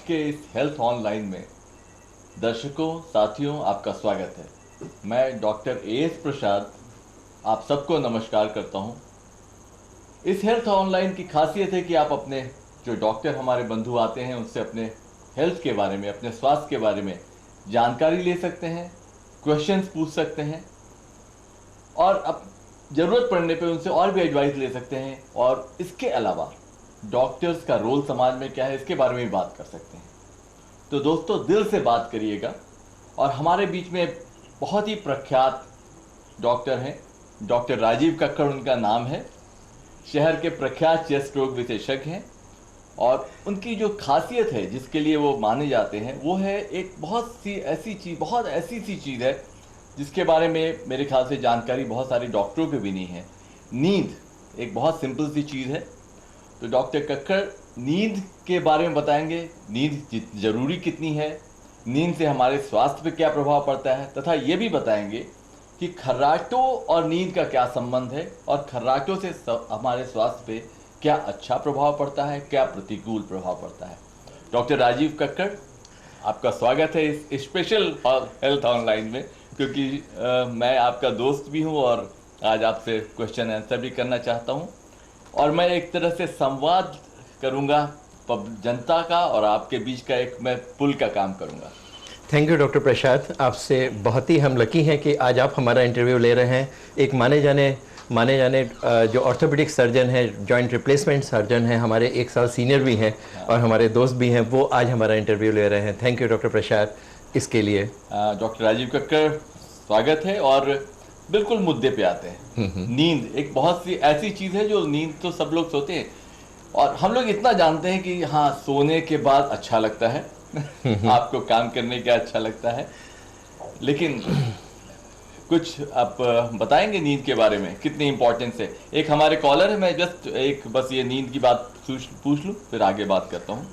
के इस health online में दर्शकों साथियों आपका स्वागत है। मैं डॉक्टर एएस प्रसाद आप सबको नमस्कार करता हूं। इस हेल्थ ऑनलाइन की खासियत है कि आप अपने जो डॉक्टर हमारे बंधु आते हैं उनसे अपने हेल्थ के बारे में, अपने स्वास्थ्य के बारे में जानकारी ले सकते हैं, क्वेश्चंस पूछ सकते हैं और अब ज़रूरत पड़ने पे उनसे और भी एडवाइस ले सकते हैं। और इसके अलावा डॉक्टर्स का रोल समाज में क्या है इसके बारे में भी बात कर सकते हैं। तो दोस्तों दिल से बात करिएगा। और हमारे बीच में बहुत ही प्रख्यात डॉक्टर हैं, डॉक्टर राजीव कक्कड़ उनका नाम है। शहर के प्रख्यात चेस्ट रोग विशेषज्ञ हैं और उनकी जो खासियत है जिसके लिए वो माने जाते हैं वो है एक बहुत ऐसी सी चीज़ है जिसके बारे में मेरे ख्याल से जानकारी बहुत सारे डॉक्टरों को भी नहीं है। नींद एक बहुत सिंपल सी चीज़ है। तो डॉक्टर कक्कड़ नींद के बारे में बताएंगे, नींद ज़रूरी कितनी है, नींद से हमारे स्वास्थ्य पे क्या प्रभाव पड़ता है, तथा ये भी बताएंगे कि खर्राटों और नींद का क्या संबंध है और खर्राटों से हमारे स्वास्थ्य पे क्या अच्छा प्रभाव पड़ता है, क्या प्रतिकूल प्रभाव पड़ता है। डॉक्टर राजीव कक्कड़ आपका स्वागत है इस स्पेशल हेल्थ ऑनलाइन में, क्योंकि मैं आपका दोस्त भी हूँ और आज आपसे क्वेश्चन आंसर भी करना चाहता हूँ और मैं एक तरह से संवाद करूँगा जनता का और आपके बीच का एक मैं पुल का काम करूँगा। थैंक यू डॉक्टर प्रसाद, आपसे बहुत ही हम लकी हैं कि आज आप हमारा इंटरव्यू ले रहे हैं। एक माने जाने जो ऑर्थोपेडिक सर्जन हैं, जॉइंट रिप्लेसमेंट सर्जन हैं, हमारे एक साल सीनियर भी हैं और हमारे दोस्त भी हैं, वो आज हमारा इंटरव्यू ले रहे हैं। थैंक यू डॉक्टर प्रसाद इसके लिए। डॉक्टर राजीव कक्कड़ स्वागत है और बिल्कुल मुद्दे पे आते हैं। नींद एक बहुत सी ऐसी चीज़ है जो नींद तो सब लोग सोते हैं और हम लोग इतना जानते हैं कि हाँ सोने के बाद अच्छा लगता है आपको काम करने का अच्छा लगता है, लेकिन कुछ आप बताएंगे नींद के बारे में कितनी इंपॉर्टेंस है। एक हमारे कॉलर है, मैं जस्ट एक बस ये नींद की बात पूछ लूँ फिर आगे बात करता हूँ।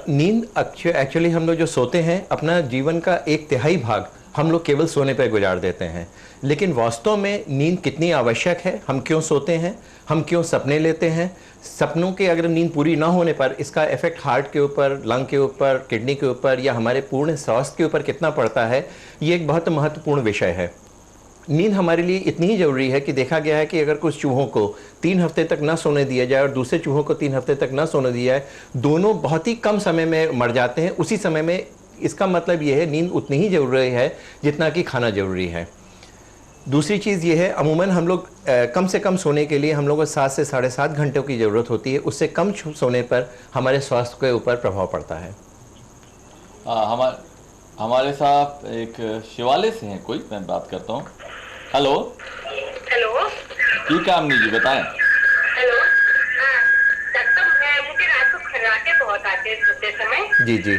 नींद एक्चुअली हम लोग जो सोते हैं अपना जीवन का 1/3 भाग हम लोग केवल सोने पर गुजार देते हैं, लेकिन वास्तव में नींद कितनी आवश्यक है, हम क्यों सोते हैं, हम क्यों सपने लेते हैं, सपनों के अगर नींद पूरी ना होने पर इसका इफेक्ट हार्ट के ऊपर, लंग के ऊपर, किडनी के ऊपर या हमारे पूर्ण स्वास्थ्य के ऊपर कितना पड़ता है, ये एक बहुत महत्वपूर्ण विषय है। नींद हमारे लिए इतनी ही ज़रूरी है कि देखा गया है कि अगर कुछ चूहों को 3 हफ्ते तक ना सोने दिया जाए और दूसरे चूहों को 3 हफ्ते तक ना सोने दिया जाए, दोनों बहुत ही कम समय में मर जाते हैं उसी समय में। इसका मतलब ये है नींद उतनी ही ज़रूरी है जितना कि खाना ज़रूरी है। दूसरी चीज़ ये है, अमूमन हम लोग कम से कम सोने के लिए हम लोगों को 7 से 7.5 घंटों की ज़रूरत होती है। उससे कम सोने पर हमारे स्वास्थ्य के ऊपर प्रभाव पड़ता है। हमारे साथ एक शिवालय से हैं कोई, मैं बात करता हूँ। हेलो की काम नहीं जी, बताएं। हेलो, डॉक्टर मुझे रात को खर्राटे बहुत आते हैं सोते समय। जी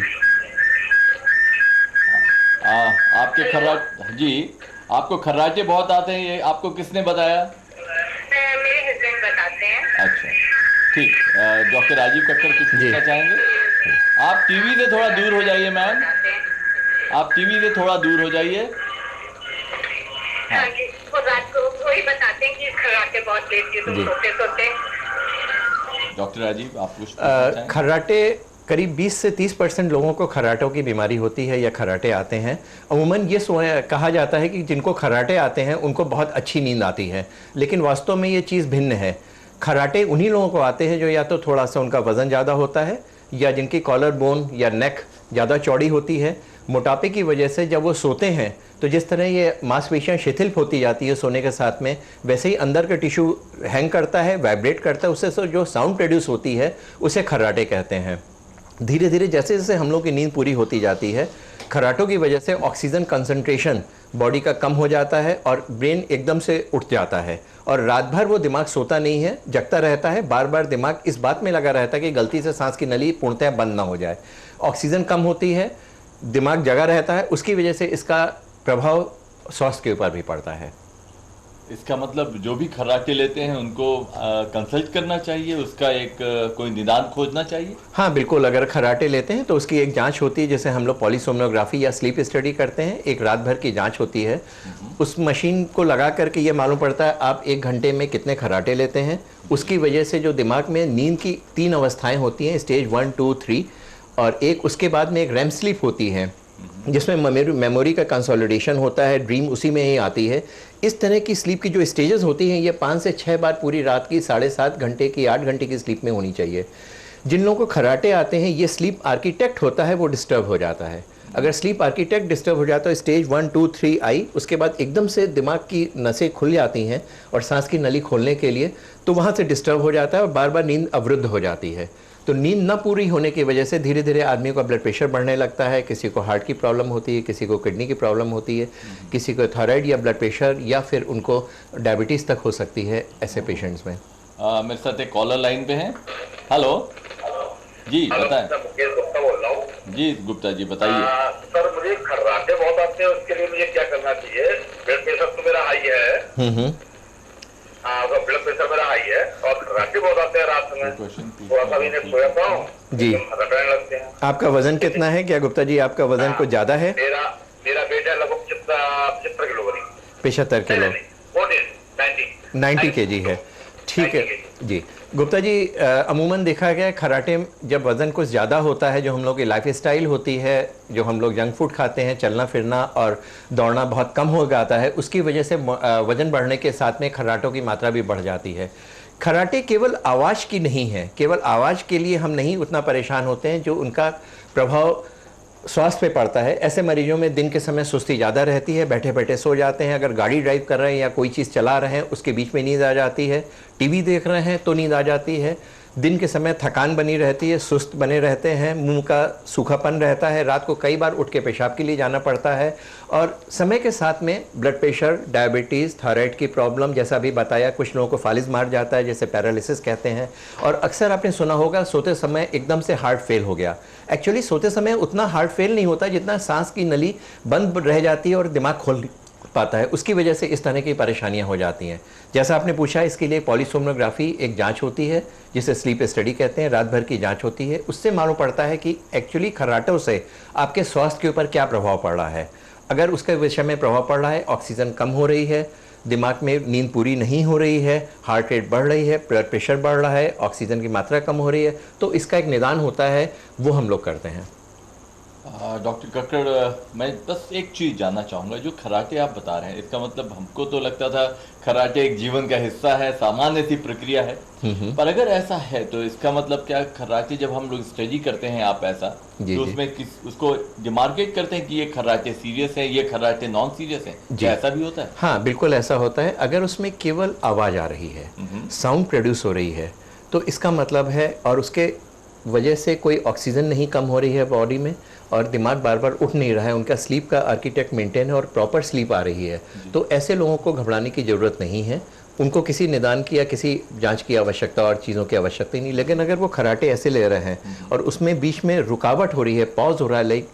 आपके खर्राटे जी, आपको खर्राटे बहुत आते हैं, ये आपको किसने बताया? मेरे हस्बैंड बताते हैं। अच्छा ठीक। डॉक्टर राजीव कक्कड़ कुछ पूछना चाहेंगे? आप टीवी से थोड़ा दूर हो जाइए मैम, आप टीवी से थोड़ा दूर हो जाइए। हाँ जी, वो रात को वही बताते हैं कि खर्राटे बहुत लेती है तो सोते। डॉक्टर राजीव आप कुछ खर्राटे करीब 20 से 30% लोगों को खर्राटों की बीमारी होती है या खर्राटे आते हैं। अमूमन ये कहा जाता है कि जिनको खर्राटे आते हैं उनको बहुत अच्छी नींद आती है, लेकिन वास्तव में ये चीज़ भिन्न है। खर्राटे उन्हीं लोगों को आते हैं जो या तो थोड़ा सा उनका वज़न ज़्यादा होता है या जिनकी कॉलर बोन या नेक ज़्यादा चौड़ी होती है। मोटापे की वजह से जब वो सोते हैं तो जिस तरह ये मांसपेशियाँ शिथिल होती जाती है सोने के साथ में, वैसे ही अंदर का टिश्यू हैंग करता है, वाइब्रेट करता है, उससे जो साउंड प्रोड्यूस होती है उसे खर्राटे कहते हैं। धीरे धीरे जैसे जैसे हम लोग की नींद पूरी होती जाती है, खर्राटों की वजह से ऑक्सीजन कंसंट्रेशन बॉडी का कम हो जाता है और ब्रेन एकदम से उठ जाता है और रात भर वो दिमाग सोता नहीं है, जगता रहता है। बार बार दिमाग इस बात में लगा रहता है कि गलती से सांस की नली पूर्णतः बंद ना हो जाए। ऑक्सीजन कम होती है, दिमाग जगा रहता है, उसकी वजह से इसका प्रभाव स्वास्थ्य के ऊपर भी पड़ता है। इसका मतलब जो भी खर्राटे लेते हैं उनको कंसल्ट करना चाहिए, उसका एक कोई निदान खोजना चाहिए। हाँ बिल्कुल, अगर खर्राटे लेते हैं तो उसकी एक जांच होती है, जैसे हम लोग पॉलीसोमनोग्राफी या स्लीप स्टडी करते हैं। एक रात भर की जांच होती है, उस मशीन को लगा करके ये मालूम पड़ता है आप 1 घंटे में कितने खर्राटे लेते हैं। उसकी वजह से जो दिमाग में नींद की 3 अवस्थाएं होती हैं, स्टेज 1, 2, 3, और एक उसके बाद में एक रैम स्लीप होती है जिसमें मेमोरी का कंसोलिडेशन होता है, ड्रीम उसी में ही आती है। इस तरह की स्लीप की जो स्टेजेस होती हैं ये 5 से 6 बार पूरी रात की 7.5 घंटे की 8 घंटे की स्लीप में होनी चाहिए। जिन लोगों को खर्राटे आते हैं ये स्लीप आर्किटेक्ट होता है वो डिस्टर्ब हो जाता है। अगर स्लीप आर्किटेक्ट डिस्टर्ब हो जाता है स्टेज 1 2 3 आई, उसके बाद एकदम से दिमाग की नसें खुल जाती हैं और सांस की नली खोलने के लिए, तो वहाँ से डिस्टर्ब हो जाता है और बार बार नींद अवरुद्ध हो जाती है। तो नींद न पूरी होने की वजह से धीरे धीरे आदमी का ब्लड प्रेशर बढ़ने लगता है, किसी को हार्ट की प्रॉब्लम होती है, किसी को किडनी की प्रॉब्लम होती है, किसी को थायराइड या ब्लड प्रेशर या फिर उनको डायबिटीज़ तक हो सकती है ऐसे पेशेंट्स में। मेरे साथ एक कॉलर लाइन पे हैं। हेलो जी बताएं। मुकेश गुप्ता बोल रहा हूँ। जी गुप्ता जी बताइए। सर मुझे खर्राटे बहुत आते हैं, उसके लिए मुझे क्या करना चाहिए? ब्लड प्रेशर तो मेरा हाई है। तो ब्लड प्रेशर मेरा हाई है और खर्राटे बहुत आते हैं रात में, थोड़ा सा भी नहीं सोया था जी। खर्राटे लगते हैं। आपका वजन कितना है क्या गुप्ता जी? आपका वजन कुछ ज़्यादा है? मेरा बेटा लगभग 75 किलो करीब। 75 किलो 90 kg है। ठीक है जी गुप्ता जी, अमूमन देखा गया है खर्राटे जब वज़न कुछ ज़्यादा होता है, जो हम लोग की लाइफ स्टाइल होती है, जो हम लोग जंक फूड खाते हैं, चलना फिरना और दौड़ना बहुत कम हो जाता है, उसकी वजह से वज़न बढ़ने के साथ में खर्राटों की मात्रा भी बढ़ जाती है। खर्राटे केवल आवाज़ की नहीं है, केवल आवाज़ के लिए हम नहीं उतना परेशान होते हैं, जो उनका प्रभाव स्वास्थ्य पे पड़ता है। ऐसे मरीजों में दिन के समय सुस्ती ज़्यादा रहती है, बैठे बैठे सो जाते हैं, अगर गाड़ी ड्राइव कर रहे हैं या कोई चीज़ चला रहे हैं उसके बीच में नींद आ जाती है, टीवी देख रहे हैं तो नींद आ जाती है, दिन के समय थकान बनी रहती है, सुस्त बने रहते हैं, मुंह का सूखापन रहता है, रात को कई बार उठ के पेशाब के लिए जाना पड़ता है और समय के साथ में ब्लड प्रेशर, डायबिटीज़, थायराइड की प्रॉब्लम, जैसा भी बताया, कुछ लोगों को फालिज मार जाता है जैसे पैरालिसिस कहते हैं। और अक्सर आपने सुना होगा सोते समय एकदम से हार्ट फेल हो गया। एक्चुअली सोते समय उतना हार्ट फेल नहीं होता जितना सांस की नली बंद रह जाती है और दिमाग खोल पाता है, उसकी वजह से इस तरह की परेशानियां हो जाती हैं। जैसा आपने पूछा, इसके लिए पॉलीसोमनोग्राफी एक जांच होती है जिसे स्लीप स्टडी कहते हैं, रात भर की जांच होती है। उससे मालूम पड़ता है कि एक्चुअली खर्राटों से आपके स्वास्थ्य के ऊपर क्या प्रभाव पड़ रहा है। अगर उसके विषय में प्रभाव पड़ रहा है, ऑक्सीजन कम हो रही है, दिमाग में नींद पूरी नहीं हो रही है, हार्ट रेट बढ़ रही है, ब्लड प्रेशर बढ़ रहा है, ऑक्सीजन की मात्रा कम हो रही है, तो इसका एक निदान होता है, वो हम लोग करते हैं। डॉक्टर कक्कड़, मैं बस एक चीज़ जानना चाहूँगा, जो खर्राटे आप बता रहे हैं, इसका मतलब हमको तो लगता था खर्राटे एक जीवन का हिस्सा है, सामान्य सी प्रक्रिया है, पर अगर ऐसा है तो इसका मतलब क्या खर्राटे जब हम लोग स्टडी करते हैं आप ऐसा तो उसमें उसको डिमार्केट करते हैं कि ये खर्राटे सीरियस है, ये खर्राटे नॉन सीरियस है, क्या ऐसा भी होता है? हाँ बिल्कुल ऐसा होता है। अगर उसमें केवल आवाज़ आ रही है, साउंड प्रोड्यूस हो रही है, तो इसका मतलब है, और उसके वजह से कोई ऑक्सीजन नहीं कम हो रही है बॉडी में और दिमाग बार बार उठ नहीं रहा है, उनका स्लीप का आर्किटेक्ट मेंटेन है और प्रॉपर स्लीप आ रही है, तो ऐसे लोगों को घबराने की ज़रूरत नहीं है। उनको किसी निदान की या किसी जांच की आवश्यकता और चीज़ों की आवश्यकता ही नहीं। लेकिन अगर वो खर्राटे ऐसे ले रहे हैं और उसमें बीच में रुकावट हो रही है, पॉज हो रहा है, लाइक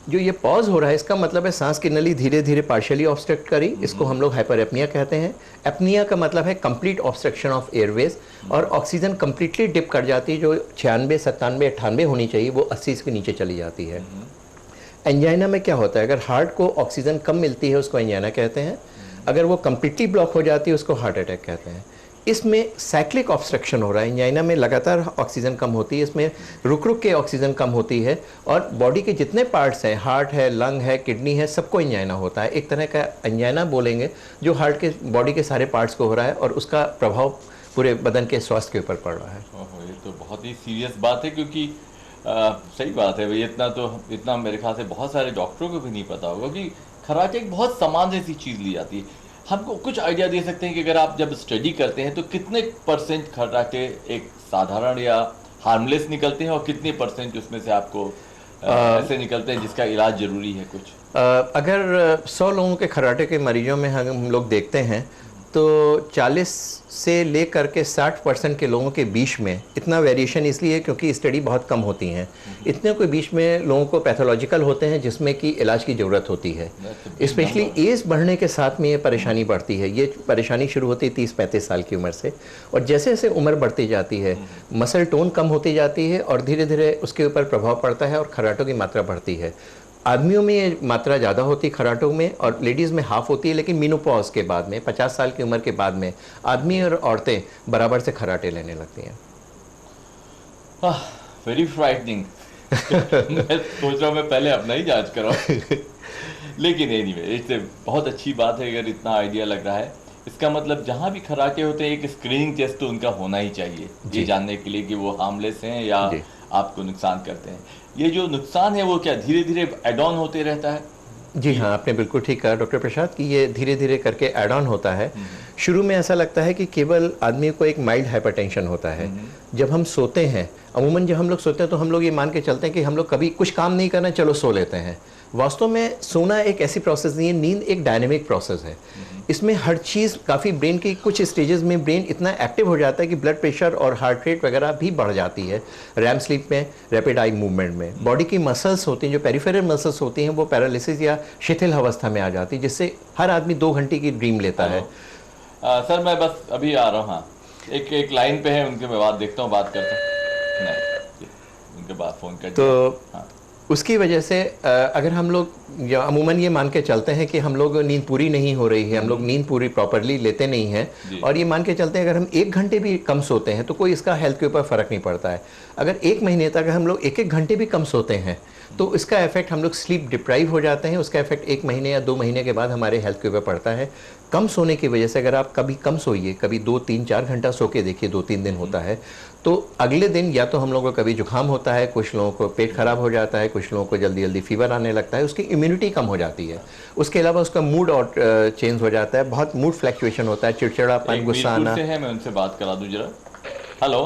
जो ये पॉज हो रहा है, इसका मतलब है सांस की नली धीरे धीरे पार्शियली ऑब्स्ट्रक्ट करी, इसको हम लोग हाइपर एपनिया कहते हैं। एपनिया का मतलब है कंप्लीट ऑब्स्ट्रक्शन ऑफ एयरवेज, और ऑक्सीजन कंप्लीटली डिप कर जाती है, जो 96, 97, 98 होनी चाहिए वो 80 के नीचे चली जाती है। एंजाइना में क्या होता है, अगर हार्ट को ऑक्सीजन कम मिलती है उसको एंजाइना कहते हैं, अगर वो कंप्लीटली ब्लॉक हो जाती है उसको हार्ट अटैक कहते हैं। इसमें साइक्लिक ऑब्स्ट्रक्शन हो रहा है, एंजाइना में लगातार ऑक्सीजन कम होती है, इसमें रुक रुक के ऑक्सीजन कम होती है, और बॉडी के जितने पार्ट्स हैं, हार्ट है, लंग है, किडनी है, सबको एंजाइना होता है। एक तरह का एंजाइना बोलेंगे जो हार्ट के बॉडी के सारे पार्ट्स को हो रहा है और उसका प्रभाव पूरे बदन के स्वास्थ्य के ऊपर पड़ रहा है। ये तो बहुत ही सीरियस बात है, क्योंकि सही बात है भाई, इतना मेरे ख्याल से बहुत सारे डॉक्टरों को भी नहीं पता होगा कि खर्राटे एक बहुत सामान्य सी चीज़ ली जाती है। हमको कुछ आइडिया दे सकते हैं कि अगर आप जब स्टडी करते हैं तो कितने % खर्राटे एक साधारण या हार्मलेस निकलते हैं और कितने % उसमें से आपको ऐसे निकलते हैं जिसका इलाज जरूरी है? कुछ अगर 100 लोगों के खर्राटे के मरीजों में हम लोग देखते हैं तो 40 से लेकर के 60% के लोगों के बीच में, इतना वेरिएशन इसलिए क्योंकि स्टडी बहुत कम होती हैं, इतने के बीच में लोगों को पैथोलॉजिकल होते हैं जिसमें कि इलाज की ज़रूरत होती है। स्पेशली एज बढ़ने के साथ में ये परेशानी बढ़ती है। ये परेशानी शुरू होती है 30-35 साल की उम्र से, और जैसे जैसे उम्र बढ़ती जाती है मसल टोन कम होती जाती है और धीरे धीरे उसके ऊपर प्रभाव पड़ता है और खर्राटों की मात्रा बढ़ती है। आदमियों में ये मात्रा ज़्यादा होती है खर्राटों में, और लेडीज़ में हाफ होती है, लेकिन मेनोपॉज के बाद में 50 साल की उम्र के बाद में आदमी और औरतें बराबर से खर्राटे लेने लगती हैं। Very frightening. मैं सोच रहा हूँ मैं पहले अपना ही जांच कराऊं। लेकिन एनीवे, इससे बहुत अच्छी बात है अगर इतना आइडिया लग रहा है। इसका मतलब जहाँ भी खर्राटे होते हैं एक स्क्रीनिंग टेस्ट तो उनका होना ही चाहिए, ये जानने के लिए कि वो हार्मलेस हैं या आपको नुकसान करते हैं। ये जो नुकसान है वो क्या धीरे धीरे एड ऑन होते रहता है? जी हाँ, आपने बिल्कुल ठीक कहा डॉक्टर प्रसाद कि ये धीरे धीरे करके ऐड ऑन होता है। शुरू में ऐसा लगता है कि केवल आदमी को एक माइल्ड हाइपरटेंशन होता है। जब हम सोते हैं, अमूमन जब हम लोग सोते हैं तो हम लोग ये मान के चलते हैं कि हम लोग कभी कुछ काम नहीं करना, चलो सो लेते हैं। वास्तव में सोना एक ऐसी प्रोसेस नहीं है, नींद एक डायनेमिक प्रोसेस है। इसमें हर चीज़ काफ़ी ब्रेन की कुछ स्टेजेस में ब्रेन इतना एक्टिव हो जाता है कि ब्लड प्रेशर और हार्ट रेट वगैरह भी बढ़ जाती है। रैम स्लीप में, रैपिड आई मूवमेंट में बॉडी की मसल्स होती हैं, जो पेरिफेरल मसल्स होती हैं, वो पैरालिसिस या शिथिल अवस्था में आ जाती है, जिससे हर आदमी 2 घंटे की ड्रीम लेता है। सर मैं बस अभी आ रहा हूँ। हाँ, एक लाइन पे है, उनके मैं बात देखता हूँ, बात करता हूँ। नहीं, उनके बाद फ़ोन कर तो हाँ। उसकी वजह से अगर हम लोग अमूमन ये मान के चलते हैं कि हम लोग नींद पूरी नहीं हो रही है, हम लोग नींद पूरी प्रॉपरली लेते नहीं हैं, और ये मान के चलते हैं अगर हम 1 घंटे भी कम सोते हैं तो कोई इसका हेल्थ के ऊपर फ़र्क नहीं पड़ता है। अगर 1 महीने तक हम लोग 1-1 घंटे भी कम सोते हैं तो इसका इफेक्ट, हम लोग स्लीप डिप्राइव हो जाते हैं, उसका इफेक्ट 1 महीने या 2 महीने के बाद हमारे हेल्थ के ऊपर पड़ता है। कम सोने की वजह से अगर आप कभी कम सोइए, कभी 2-3-4 घंटा सो के देखिए, 2-3 दिन होता है, तो अगले दिन या तो हम लोगों को कभी जुकाम होता है, कुछ लोगों को पेट खराब हो जाता है, कुछ लोगों को जल्दी जल्दी फीवर आने लगता है, उसकी इम्यूनिटी कम हो जाती है। उसके अलावा उसका मूड और चेंज हो जाता है, बहुत मूड फ्लक्चुएशन होता है, चिड़चिड़ापन, गुस्सा आना। है, मैं उनसे बात करा दूं जरा। हेलो।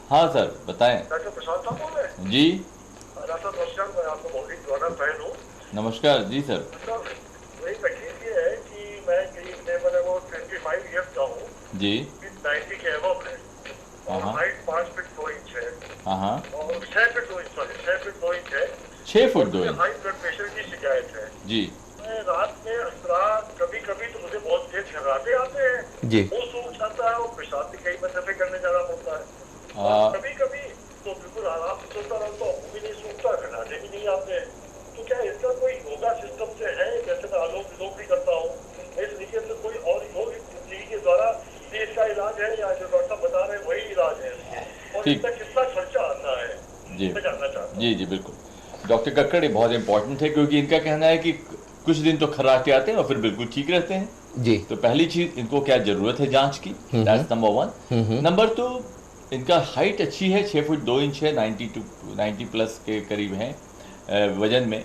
हाँ सर बताएं। डॉक्टर प्रसाद साहब बोल रहे हैं? जी डॉक्टर नमस्कार, मैं आपका बहुत ही पुराना फैन हूँ। नमस्कार जी सर। वही तकलीफ ये है कि मैं करीब मैंने वो 25 ईयर्स का हूँ जी, 90 के एबव है, और हाइट 5 फीट 2 इंच है, और 6 feet 2 inch, sorry 6 feet 2 inch है, 6 foot 2 inch. High blood pressure की शिकायत है जी। मैं रात में कभी कभी तो मुझे बहुत तेज खर्राटे आते हैं जी, वो सूख जाता है, और पेशाब भी कई दफे करने जाना पड़ता है, और कभी कभी तो बिल्कुल आराम से सोता रहता हूँ, भी नहीं सूखता, खर्राटे भी नहीं आते। तो क्या इसका कोई योगा सिस्टम से है, जैसे मैं आलोक विलोक भी करता हूँ, इस तरीके से कोई और योग के द्वारा इसका इलाज है, या जो डॉक्टर बता रहे हैं वही इलाज है, और इसका कितना खर्चा आता है जी मैं जानना चाहता हूँ। जी जी बिल्कुल। डॉक्टर कक्कड़, ये बहुत इंपॉर्टेंट है क्योंकि इनका कहना है कि कुछ दिन तो खर्राटे आते हैं और फिर बिल्कुल ठीक रहते हैं जी। तो पहली चीज, इनको क्या जरूरत है जांच की, दैट्स नंबर 1। नंबर 2, इनका हाइट अच्छी है, 6 फुट 2 इंच है, 90 प्लस के करीब है वजन में,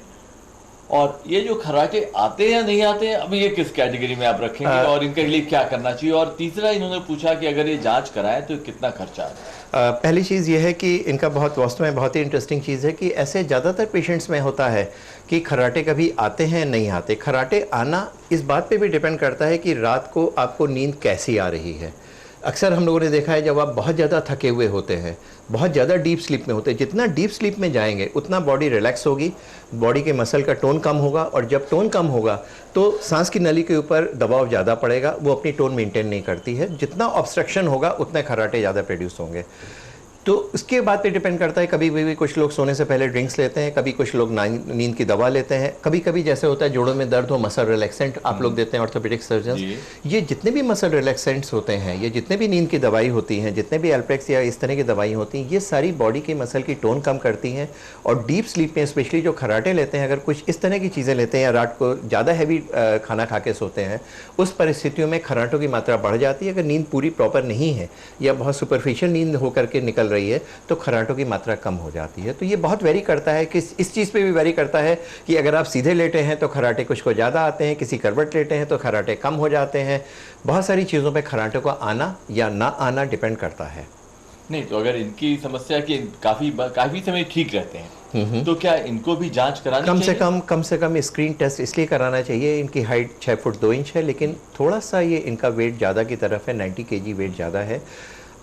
और ये जो खर्राटे आते हैं या नहीं आते हैं, अब ये किस कैटेगरी में आप रखेंगे और इनके लिए क्या करना चाहिए? और तीसरा इन्होंने पूछा कि अगर ये जांच कराएं तो कितना खर्चा है? पहली चीज़ ये है कि इनका बहुत वास्तव में बहुत ही इंटरेस्टिंग चीज़ है कि ऐसे ज़्यादातर पेशेंट्स में होता है कि खर्राटे कभी आते हैं नहीं आते। खर्राटे आना इस बात पे भी डिपेंड करता है कि रात को आपको नींद कैसी आ रही है। अक्सर हम लोगों ने देखा है जब आप बहुत ज़्यादा थके हुए होते हैं, बहुत ज़्यादा डीप स्लीप में होते हैं, जितना डीप स्लीप में जाएंगे उतना बॉडी रिलैक्स होगी, बॉडी के मसल का टोन कम होगा, और जब टोन कम होगा तो सांस की नली के ऊपर दबाव ज़्यादा पड़ेगा, वो अपनी टोन मेंटेन नहीं करती है। जितना ऑब्स्ट्रक्शन होगा उतने खर्राटे ज़्यादा प्रोड्यूस होंगे। तो उसके बाद पे डिपेंड करता है, कभी भी कुछ लोग सोने से पहले ड्रिंक्स लेते हैं, कभी कुछ लोग नींद की दवा लेते हैं, कभी कभी जैसे होता है जोड़ों में दर्द हो, मसल रिलैक्सेंट आप लोग देते हैं ऑर्थोपेडिक सर्जन। ये जितने भी मसल रिलैक्सेंट्स होते हैं, ये जितने भी नींद की दवाई होती हैं, जितने भी एल्प्रेक्स या इस तरह की दवाई होती हैं, ये सारी बॉडी के मसल की टोन कम करती हैं। और डीप स्लीप में स्पेशली जो खर्राटे लेते हैं, अगर कुछ इस तरह की चीज़ें लेते हैं या रात को ज़्यादा हैवी खाना खा के सोते हैं, उस परिस्थितियों में खर्राटों की मात्रा बढ़ जाती है। अगर नींद पूरी प्रॉपर नहीं है या बहुत सुपरफिशियल नींद होकर के निकल रही है तो खर्राटों की मात्रा कम हो जाती है। तो ये बहुत वेरी करता है कि इस चीज़ पे भी वेरी करता है कि अगर आप सीधे लेटे हैं तो खर्राटे कुछ को ज़्यादा आते हैं, किसी करवट लेटे हैं तो खर्राटे कम हो जाते हैं। बहुत सारी चीज़ों पे खर्राटों का आना या ना आना डिपेंड करता है। नहीं तो अगर इनकी समस्या कि काफ़ी समय ठीक रहते हैं तो क्या इनको भी जांच करानी चाहिए? कम से कम स्क्रीन टेस्ट इसलिए कराना चाहिए। इनकी हाइट 6 फुट 2 इंच है, लेकिन थोड़ा सा ये इनका वेट ज़्यादा की तरफ है, 90 kg वेट ज़्यादा है।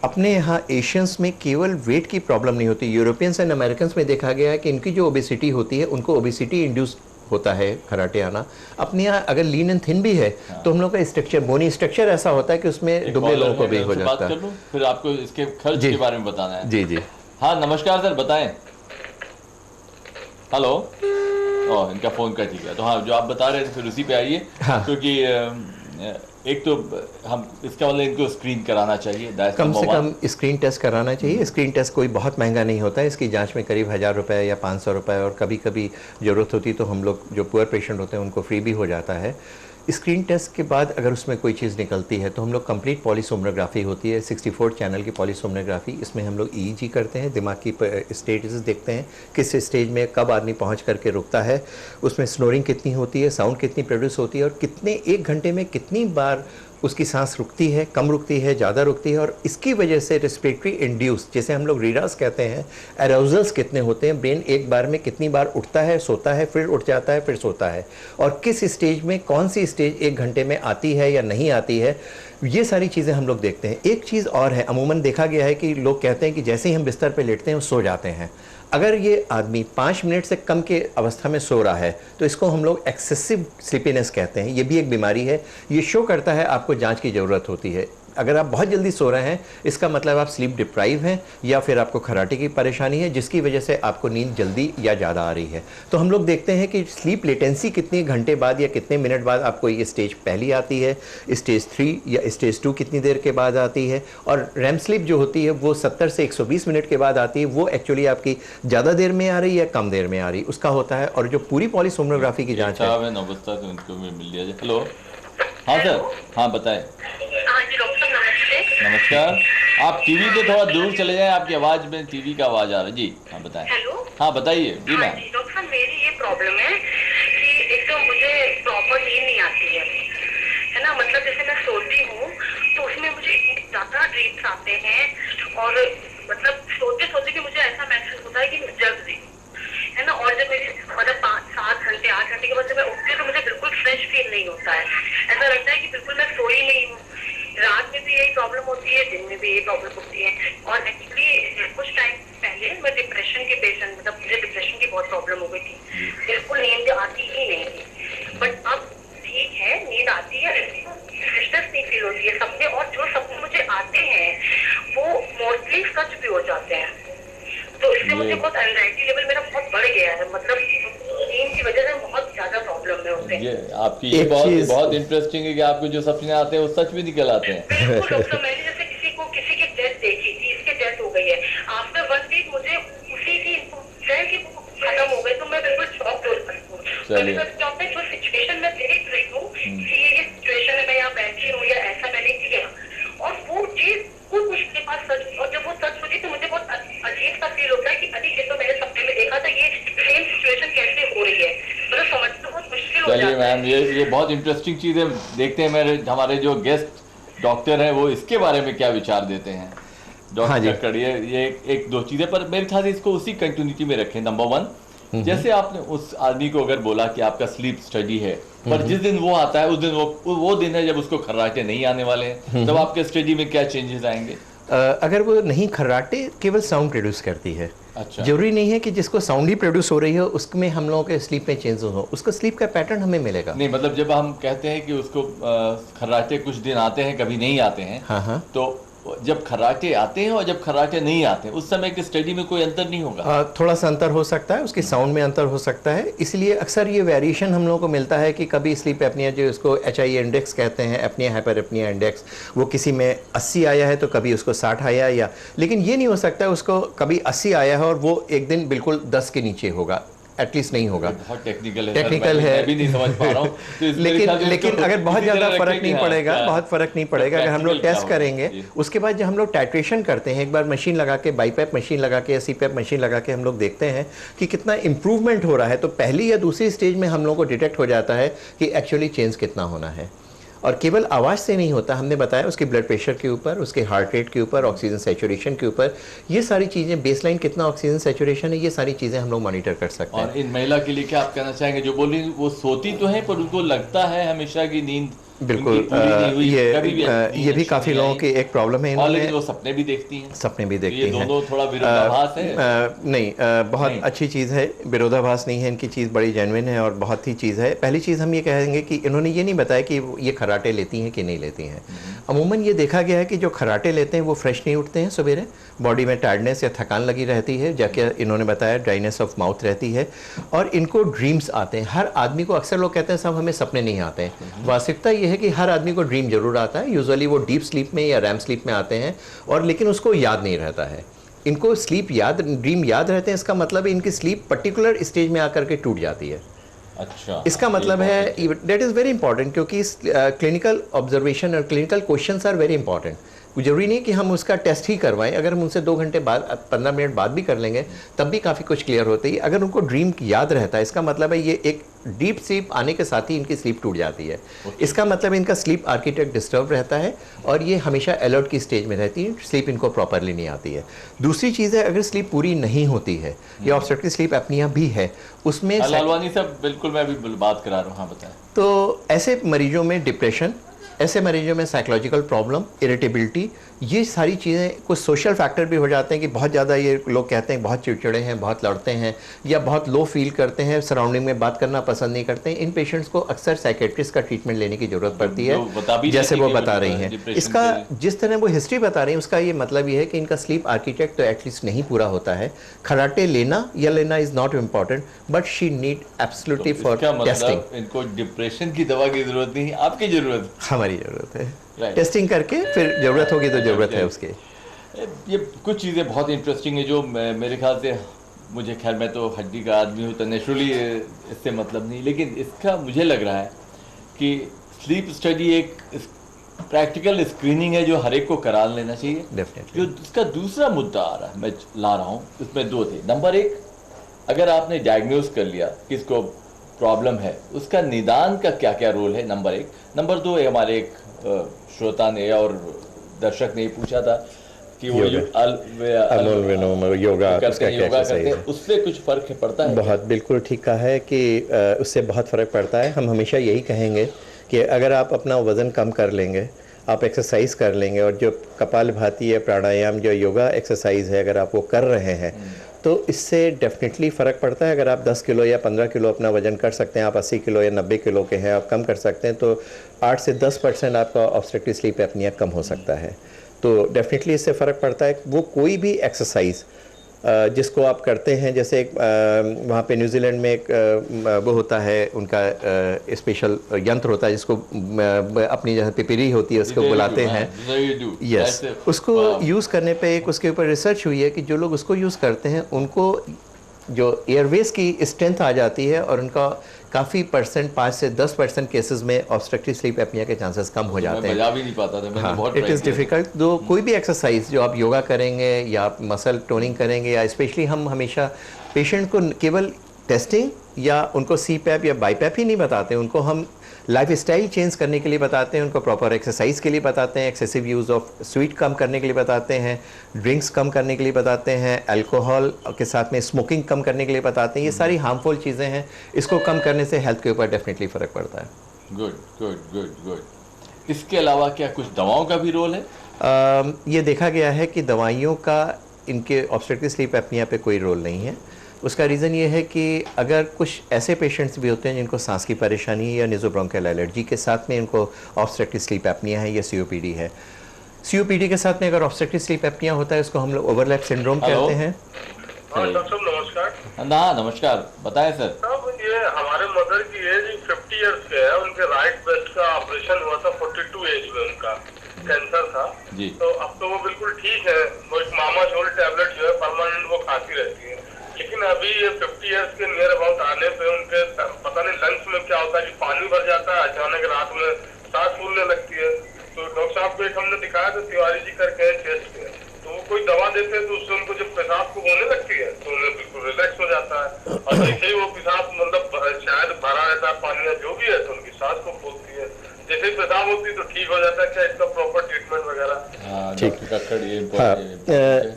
अपने यहाँ एशियंस में केवल वेट की प्रॉब्लम नहीं होती, यूरोपियंस एंड अमेरिकन्स में देखा गया है कि इनकी जो ओबेसिटी होती है उनको ओबेसिटी इंड्यूस होता है खर्राटे आना। अपने यहाँ अगर लीन एंड थिन भी है तो हम लोग का स्ट्रक्चर, बोनी स्ट्रक्चर ऐसा होता है कि उसमें दुबले लोगों को भी हो जाता है। फिर आपको इसके खर्च के बारे में बताना है। जी जी हाँ नमस्कार सर, बताएं। हेलो। इनका फोन कट गया। तो हाँ, जो आप बता रहे थे फिर उसी पे आइए। क्योंकि एक तो हम इसका मतलब इनको स्क्रीन कराना चाहिए, कम से कम स्क्रीन टेस्ट कराना चाहिए। स्क्रीन टेस्ट कोई बहुत महंगा नहीं होता है, इसकी जांच में करीब 1000 रुपये या 500 रुपये, और कभी कभी ज़रूरत होती तो हम लोग जो पुअर पेशेंट होते हैं उनको फ्री भी हो जाता है। स्क्रीन टेस्ट के बाद अगर उसमें कोई चीज़ निकलती है तो हम लोग कंप्लीट पॉलीसोनोग्राफी होती है, 64 चैनल की पॉलीसोनोग्राफी। इसमें हम लोग ईईजी करते हैं, दिमाग की स्टेटस देखते हैं किस स्टेज में कब आदमी पहुंच करके रुकता है, उसमें स्नोरिंग कितनी होती है, साउंड कितनी प्रोड्यूस होती है, और कितने 1 घंटे में कितनी बार उसकी सांस रुकती है, कम रुकती है, ज़्यादा रुकती है, और इसकी वजह से रेस्पिरेटरी इंड्यूस, जैसे हम लोग रीडास कहते हैं, एराउजल्स कितने होते हैं, ब्रेन एक बार में कितनी बार उठता है, सोता है, फिर उठ जाता है, फिर सोता है, और किस स्टेज में कौन सी स्टेज 1 घंटे में आती है या नहीं आती है, ये सारी चीज़ें हम लोग देखते हैं। एक चीज़ और है, अमूमन देखा गया है कि लोग कहते हैं कि जैसे ही हम बिस्तर पे लेटते हैं वो सो जाते हैं। अगर ये आदमी 5 मिनट से कम के अवस्था में सो रहा है तो इसको हम लोग एक्सेसिव स्लीपीनेस कहते हैं। ये भी एक बीमारी है, ये शो करता है आपको जांच की ज़रूरत होती है। अगर आप बहुत जल्दी सो रहे हैं इसका मतलब आप स्लीप डिप्राइव हैं, या फिर आपको खराटे की परेशानी है जिसकी वजह से आपको नींद जल्दी या ज़्यादा आ रही है। तो हम लोग देखते हैं कि स्लीप लेटेंसी कितने घंटे बाद या कितने मिनट बाद आपको ये स्टेज पहली आती है, स्टेज 3 या स्टेज 2 कितनी देर के बाद आती है, और रैम स्लीप जो होती है वो 70 से 120 मिनट के बाद आती है। वो एक्चुअली आपकी ज़्यादा देर में आ रही है या कम देर में आ रही, उसका होता है। और जो पूरी पॉलीसोनोग्राफी की जाँच है। हेलो, हाँ सर, हाँ बताएं। नमस्कार, आप टीवी से थोड़ा दूर चले जाएं, आपकी आवाज़ में टीवी का आवाज़ आ रहा है। जी हाँ बताएं। हेलो, हाँ बताइए। जी मैम। डॉक्टर साहब, मेरी ये प्रॉब्लम है कि एक तो मुझे प्रॉपर नींद नहीं आती है ना, मतलब जैसे मैं सोती हूँ तो उसमें मुझे ज़्यादा ड्रीम्स आते हैं, और मतलब सोते सोते कि मुझे ऐसा महसूस होता है कि मैं जग रही हूँ, है ना। और जब मेरी मतलब 5-7 घंटे 8 घंटे के बाद जब मैं उठती हूँ तो मुझे बिल्कुल फ्रेश फील नहीं होता है, ऐसा लगता है कि बिल्कुल मैं सोई नहीं हूँ। रात में भी यही प्रॉब्लम होती है, दिन में भी यही प्रॉब्लम होती है। और एक्चुअली कुछ टाइम पहले मैं डिप्रेशन के पेशेंट, मतलब मुझे डिप्रेशन की बहुत प्रॉब्लम हो गई थी, बिल्कुल नींद आती ही नहीं थी। बट अब ठीक है, नींद आती है, फ्रेशनेस नहीं फील होती है सपने, और जो सपने मुझे आते हैं वो मोस्टली सच भी हो जाते हैं। तो इससे मुझे बहुत एंजाइटी लेवल मेरा बहुत बढ़ गया है, मतलब नींद की वजह से बहुत ज्यादा प्रॉब्लम है उससे। ये आपकी ये बहुत इंटरेस्टिंग है कि आपको जो सपने आते हैं वो सच भी निकल आते हैं। बिल्कुल डॉक्टर, मैंने जैसे किसी की डेथ देखी थी, इसकी डेथ हो गई है, आफ्टर 1 वीक मुझे उसी की खत्म हो गई, तो मैं बिल्कुल शॉक हो गई। जो सिचुएशन मैं देख रही हूँ कि ये सिचुएशन है, मैं यहाँ बैठी हूँ या ऐसा मैंने किया, और वो चीज कुछ उसके पास सच, और जब वो सच होती तो मुझे बहुत अजीब सा फील होता है कि अरे ये तो मैंने सपने में देखा था, ये सेम सिचुएशन कैसे हो रही है, मतलब समझना बहुत मुश्किल हो जाता है। चलिए मैम, ये बहुत इंटरेस्टिंग चीज़ है। देखते हैं हमारे जो गेस्ट डॉक्टर हैं वो इसके बारे में क्या विचार देते हैं। डॉक्टर करिए, ये एक दो चीज़ें, पर मेरे ख्याल से इसको उसी कंटिन्यूटी में रखें। नंबर 1, जैसे आपने उस आदमी को अगर बोला कि आपका स्लीप स्टडी है, पर जिस दिन वो आता है उस दिन वो दिन है जब उसको खर्राटे नहीं आने वाले हैं, तब आपके स्टडी में क्या चेंजेस आएंगे? अगर वो नहीं, खर्राटे केवल साउंड प्रोड्यूस करती है। अच्छा। जरूरी नहीं है कि जिसको साउंड ही प्रोड्यूस हो रही हो उसमें हम लोगों के स्लीप में चेंज हो, उसका स्लीप का पैटर्न हमें मिलेगा। नहीं, मतलब जब हम कहते हैं कि उसको खर्राटे कुछ दिन आते हैं, कभी नहीं आते हैं, हाँ, तो जब खर्राटे आते हैं और जब खर्राटे नहीं आते हैं उस समय की स्टडी में कोई अंतर नहीं होगा? थोड़ा सा अंतर हो सकता है, उसकी साउंड में अंतर हो सकता है। इसलिए अक्सर ये वेरिएशन हम लोगों को मिलता है कि कभी स्लीप एपनिया, जो इसको HI इंडेक्स कहते हैं, एपनिया हाइपर एपनिया इंडेक्स, वो किसी में 80 आया है तो कभी उसको 60 आया, या लेकिन ये नहीं हो सकता उसको कभी 80 आया है और वो एक दिन बिल्कुल 10 के नीचे होगा, एटलीस्ट नहीं होगा। बहुत टेक्निकल है, मैं भी नहीं समझ पा रहा हूँ। तो लेकिन अगर बहुत ज़्यादा फर्क नहीं पड़ेगा, बहुत फर्क नहीं पड़ेगा अगर हम लोग टेस्ट करेंगे। उसके बाद जब हम लोग टाइट्रेशन करते हैं, एक बार मशीन लगा के, बाईपैप मशीन लगा के या सीपैप मशीन लगा के हम लोग देखते हैं कि कितना इंप्रूवमेंट हो रहा है, तो पहली या दूसरी स्टेज में हम लोग को डिटेक्ट हो जाता है कि एक्चुअली चेंज कितना होना है। और केवल आवाज़ से नहीं होता, हमने बताया उसके ब्लड प्रेशर के ऊपर, उसके हार्ट रेट के ऊपर, ऑक्सीजन सैचुरेशन के ऊपर, ये सारी चीज़ें, बेसलाइन कितना ऑक्सीजन सैचुरेशन है, ये सारी चीज़ें हम लोग मॉनिटर कर सकते हैं। और इन महिला के लिए क्या आप कहना चाहेंगे जो बोली वो सोती तो है पर उनको लगता है हमेशा की नींद बिल्कुल, ये भी काफ़ी लोगों की एक प्रॉब्लम है। लेकिन वो सपने भी देखती हैं, सपने भी देखती हैं। ये दोनों थोड़ा विरोधाभास है? नहीं, बहुत अच्छी चीज़ है, विरोधाभास नहीं है, इनकी चीज़ बड़ी जेन्युइन है और बहुत ही चीज़ है। पहली चीज़ हम ये कहेंगे कि इन्होंने ये नहीं बताया कि ये खर्राटे लेती हैं कि नहीं लेती हैं। अमूमन ये देखा गया है कि जो खर्राटे लेते हैं वो फ्रेश नहीं उठते हैं, सवेरे बॉडी में टायर्डनेस या थकान लगी रहती है, जाके इन्होंने बताया ड्राइनेस ऑफ माउथ रहती है, और इनको ड्रीम्स आते हैं। हर आदमी को, अक्सर लोग कहते हैं साहब हमें सपने नहीं आते हैं, वास्तविकता ये ये है कि हर आदमी को ड्रीम जरूर आता है, यूजुअली वो डीप स्लीप में या रैम स्लीप में आते हैं, और लेकिन उसको याद नहीं रहता है। इनको स्लीप याद, ड्रीम याद रहते हैं, इसका मतलब है इनकी स्लीप पर्टिकुलर स्टेज में आकर के टूट जाती है। अच्छा, इसका मतलब है दैट इज़ वेरी इंपॉर्टेंट, क्योंकि क्लिनिकल ऑब्जर्वेशन और clinical questions are very important. जरूरी नहीं कि हम उसका टेस्ट ही करवाएं, अगर हम उनसे 2 घंटे बाद 15 मिनट बाद भी कर लेंगे तब भी काफ़ी कुछ क्लियर होती है। अगर उनको ड्रीम याद रहता है, इसका मतलब है ये एक डीप स्लीप आने के साथ ही इनकी स्लीप टूट जाती है। इसका मतलब इनका स्लीप आर्किटेक्ट डिस्टर्ब रहता है और ये हमेशा अलर्ट की स्टेज में रहती है, स्लीप इनको प्रॉपरली नहीं आती है। दूसरी चीज़ है, अगर स्लीप पूरी नहीं होती है या ऑब्स्ट्रक्टिव स्लीप एपनिया भी है, उसमें लालवानी साहब बिल्कुल मैं अभी बात करा रहा हूँ, हाँ बताएं। तो ऐसे मरीजों में डिप्रेशन, ऐसे मरीजों में साइकोलॉजिकल प्रॉब्लम, इरिटेबिलिटी, ये सारी चीज़ें, कुछ सोशल फैक्टर भी हो जाते हैं कि बहुत ज़्यादा ये लोग कहते हैं बहुत चिड़चिड़े हैं, बहुत लड़ते हैं या बहुत लो फील करते हैं, सराउंडिंग में बात करना पसंद नहीं करते हैं। इन पेशेंट्स को अक्सर साइकेट्रिस्ट का ट्रीटमेंट लेने की ज़रूरत पड़ती है, जैसे वो बता रही हैं। इसका जिस तरह वो हिस्ट्री बता रही हैं उसका ये मतलब ये है कि इनका स्लीप आर्किटेक्ट तो एटलीस्ट नहीं पूरा होता है। खराटे लेना या लेना is not important, but she need absolutely for testing. इनको डिप्रेशन की दवा की जरूरत नहीं, आपकी जरूरत, हमारी ज़रूरत है। टेस्टिंग करके फिर ज़रूरत होगी तो ज़रूरत है उसके। ये कुछ चीज़ें बहुत इंटरेस्टिंग है जो मेरे ख्याल से, मुझे खैर मैं तो हड्डी का आदमी हूँ तो नेचुरली इससे मतलब नहीं, लेकिन इसका मुझे लग रहा है कि स्लीप स्टडी एक प्रैक्टिकल स्क्रीनिंग है जो हर एक को करा लेना चाहिए। डेफिनेटली। जो इसका दूसरा मुद्दा आ रहा है, मैं ला रहा हूँ, उसमें 2 थे। नंबर 1, अगर आपने डायग्नोज कर लिया कि इसको प्रॉब्लम है, उसका निदान का क्या क्या रोल है, नंबर 1। नंबर 2, हमारे एक श्रोता ने और दर्शक ने पूछा था कि वो योगा करते हैं, उससे कुछ फर्क पड़ता है? बहुत, बिल्कुल ठीक कहा है कि उससे बहुत फ़र्क पड़ता है। हम हमेशा यही कहेंगे कि अगर आप अपना वज़न कम कर लेंगे, आप एक्सरसाइज कर लेंगे, और जो कपालभाति या प्राणायाम जो योगा एक्सरसाइज है अगर आप वो कर रहे हैं तो इससे डेफिनेटली फ़र्क पड़ता है। अगर आप 10 किलो या 15 किलो अपना वज़न कर सकते हैं, आप 80 किलो या 90 किलो के हैं, आप कम कर सकते हैं, तो 8 से 10% आपका ऑब्स्ट्रक्टिव स्लीप एपनिया कम हो सकता है। तो डेफिनेटली इससे फ़र्क पड़ता है। वो कोई भी एक्सरसाइज जिसको आप करते हैं, जैसे वहाँ पे न्यूजीलैंड में एक वो होता है, उनका स्पेशल यंत्र होता है जिसको अपनी जहाँ पिपीरी होती है उसको बुलाते हैं, यस, उसको यूज़ करने पे एक उसके ऊपर रिसर्च हुई है कि जो लोग उसको यूज़ करते हैं उनको जो एयरवेज की स्ट्रेंथ आ जाती है और उनका काफ़ी परसेंट 5 से 10% केसेस में ऑब्स्ट्रक्टिव स्लीप एपनिया के चांसेस कम हो जाते हैं। मैं भी नहीं पाता था, मैंने बहुत इट इज़ डिफ़िकल्ट। तो कोई भी एक्सरसाइज जो आप योगा करेंगे या आप मसल टोनिंग करेंगे, या स्पेशली हम हमेशा पेशेंट को केवल टेस्टिंग या उनको CPAP या BiPAP ही नहीं बताते, उनको हम लाइफ स्टाइल चेंज करने के लिए बताते हैं, उनको प्रॉपर एक्सरसाइज के लिए बताते हैं, एक्सेसिव यूज़ ऑफ स्वीट कम करने के लिए बताते हैं, ड्रिंक्स कम करने के लिए बताते हैं, अल्कोहल के साथ में स्मोकिंग कम करने के लिए बताते हैं। ये सारी हार्मफुल चीज़ें हैं, इसको कम करने से हेल्थ के ऊपर डेफिनेटली फ़र्क पड़ता है। Good good good good. इसके अलावा क्या कुछ दवाओं का भी रोल है? ये देखा गया है कि दवाइयों का इनके ऑब्स्ट्रक्टिव स्लीप एपनिया पे कोई रोल नहीं है। उसका रीज़न ये है कि अगर कुछ ऐसे पेशेंट्स भी होते हैं जिनको सांस की परेशानी या नेज़ोब्रोंकियल एलर्जी के साथ में इनको ऑब्स्ट्रक्टिव स्लीप एपनिया है या COPD है। COPD के साथ में अगर ऑब्स्ट्रक्टिव स्लीप एपनिया होता है उसको हम लोग ओवरलैप सिंड्रोम कहते हैं। डॉक्टर नमस्कार। हाँ नमस्कार, बताएं सर। ये हमारे मदर की एज 50 इयर्स के है, उनके राइट ब्रेस्ट का ऑपरेशन हुआ था 42 एज में, उनका कैंसर था जी। तो अब तो वो बिल्कुल ठीक है, वो एक मामाजोल टैबलेट जो है परमानेंट वो खाती रहती है, लेकिन अभी ये 50 इयर्स के नियर अबाउट आने पे उनके पता नहीं लंग्स में क्या होता है कि पानी भर जाता है, अचानक रात में सांस फूलने लगती है। तो डॉक्टर साहब को एक हमने दिखाया था, तिवारी जी करके चेस्ट के, तो वो कोई दवा देते हैं तो उससे उनको जब पेशाब को होने लगती है तो उन्हें बिल्कुल रिलैक्स हो जाता है, और जैसे ही वो पेशाब मतलब शायद भरा रहता है पानी या जो भी है तो उनकी सांस को फूलती है, जैसे ही पेशाब होती है तो ठीक हो जाता है। क्या इसका प्रॉपर ट्रीटमेंट वगैरह? ठीक। हाँ,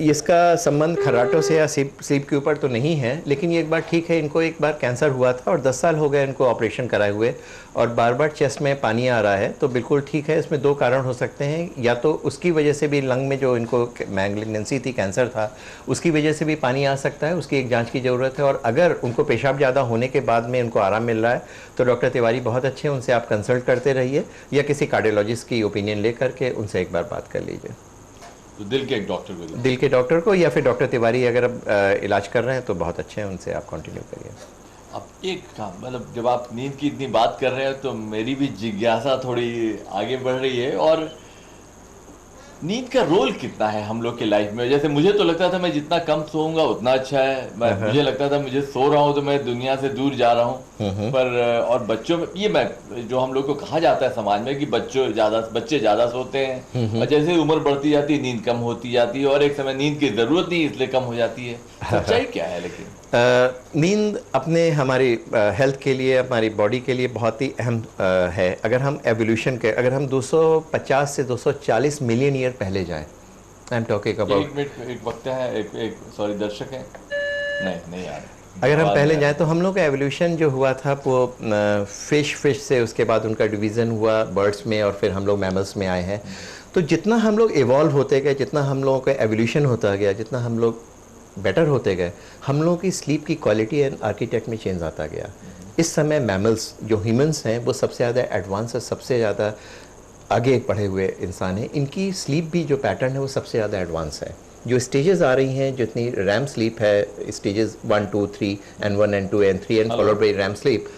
इसका संबंध खर्राटों से या स्लीप के ऊपर तो नहीं है, लेकिन ये एक बार ठीक है, इनको एक बार कैंसर हुआ था और 10 साल हो गए इनको ऑपरेशन कराए हुए, और बार बार चेस्ट में पानी आ रहा है, तो बिल्कुल ठीक है। इसमें 2 कारण हो सकते हैं, या तो उसकी वजह से भी लंग में जो इनको मैलिग्नेंसी थी, कैंसर था, उसकी वजह से भी पानी आ सकता है, उसकी एक जांच की ज़रूरत है। और अगर उनको पेशाब ज़्यादा होने के बाद में उनको आराम मिल रहा है तो डॉक्टर तिवारी बहुत अच्छे हैं, उनसे आप कंसल्ट करते रहिए या किसी कार्डियोलॉजिस्ट की ओपिनियन ले करके उनसे एक बार बात कर लीजिए। तो दिल के डॉक्टर को या फिर डॉक्टर तिवारी अगर आप इलाज कर रहे हैं तो बहुत अच्छे हैं, उनसे आप कंटिन्यू करिए। अब एक काम, मतलब जब आप नींद की इतनी बात कर रहे हो तो मेरी भी जिज्ञासा थोड़ी आगे बढ़ रही है। और नींद का रोल कितना है हम लोग की लाइफ में? जैसे मुझे तो लगता था मैं जितना कम सोऊंगा उतना अच्छा है। मुझे लगता था मुझे सो रहा हूँ तो मैं दुनिया से दूर जा रहा हूँ। पर और बच्चों में ये मैं जो हम लोग को कहा जाता है समाज में कि बच्चे ज्यादा सोते हैं, और जैसे उम्र बढ़ती जाती है नींद कम होती जाती है, और एक समय नींद की जरूरत नहीं इसलिए कम हो जाती है। सच्चाई क्या है? लेकिन नींद अपने हमारी हेल्थ के लिए, हमारी बॉडी के लिए बहुत ही अहम है। अगर हम एवोल्यूशन के, अगर हम 250 से 240 मिलियन ईयर पहले जाएं, आई एम टॉकिंग अबाउट, एक वक्त है, एक सॉरी दर्शक है, नहीं यार, अगर हम पहले जाएं तो हम लोग का एवोल्यूशन जो हुआ था वो फिश से, उसके बाद उनका डिवीज़न हुआ बर्ड्स में, और फिर हम लोग मैमल्स में आए हैं। तो जितना हम लोग इवॉल्व होते गए, जितना हम लोगों का एवोल्यूशन होता गया, जितना हम लोग बेटर होते गए, हम लोगों की स्लीप की क्वालिटी एंड आर्किटेक्ट में चेंज आता गया। इस समय मैमल्स जो ह्यूमंस हैं वो सबसे ज़्यादा एडवांस है, सबसे ज़्यादा आगे बढ़े हुए इंसान हैं। इनकी स्लीप भी जो पैटर्न है वो सबसे ज़्यादा एडवांस है। जो स्टेजेस आ रही हैं, जितनी रैम स्लीप है, stages 1 2 3 and 1 and 2 and 3 and followed by REM sleep,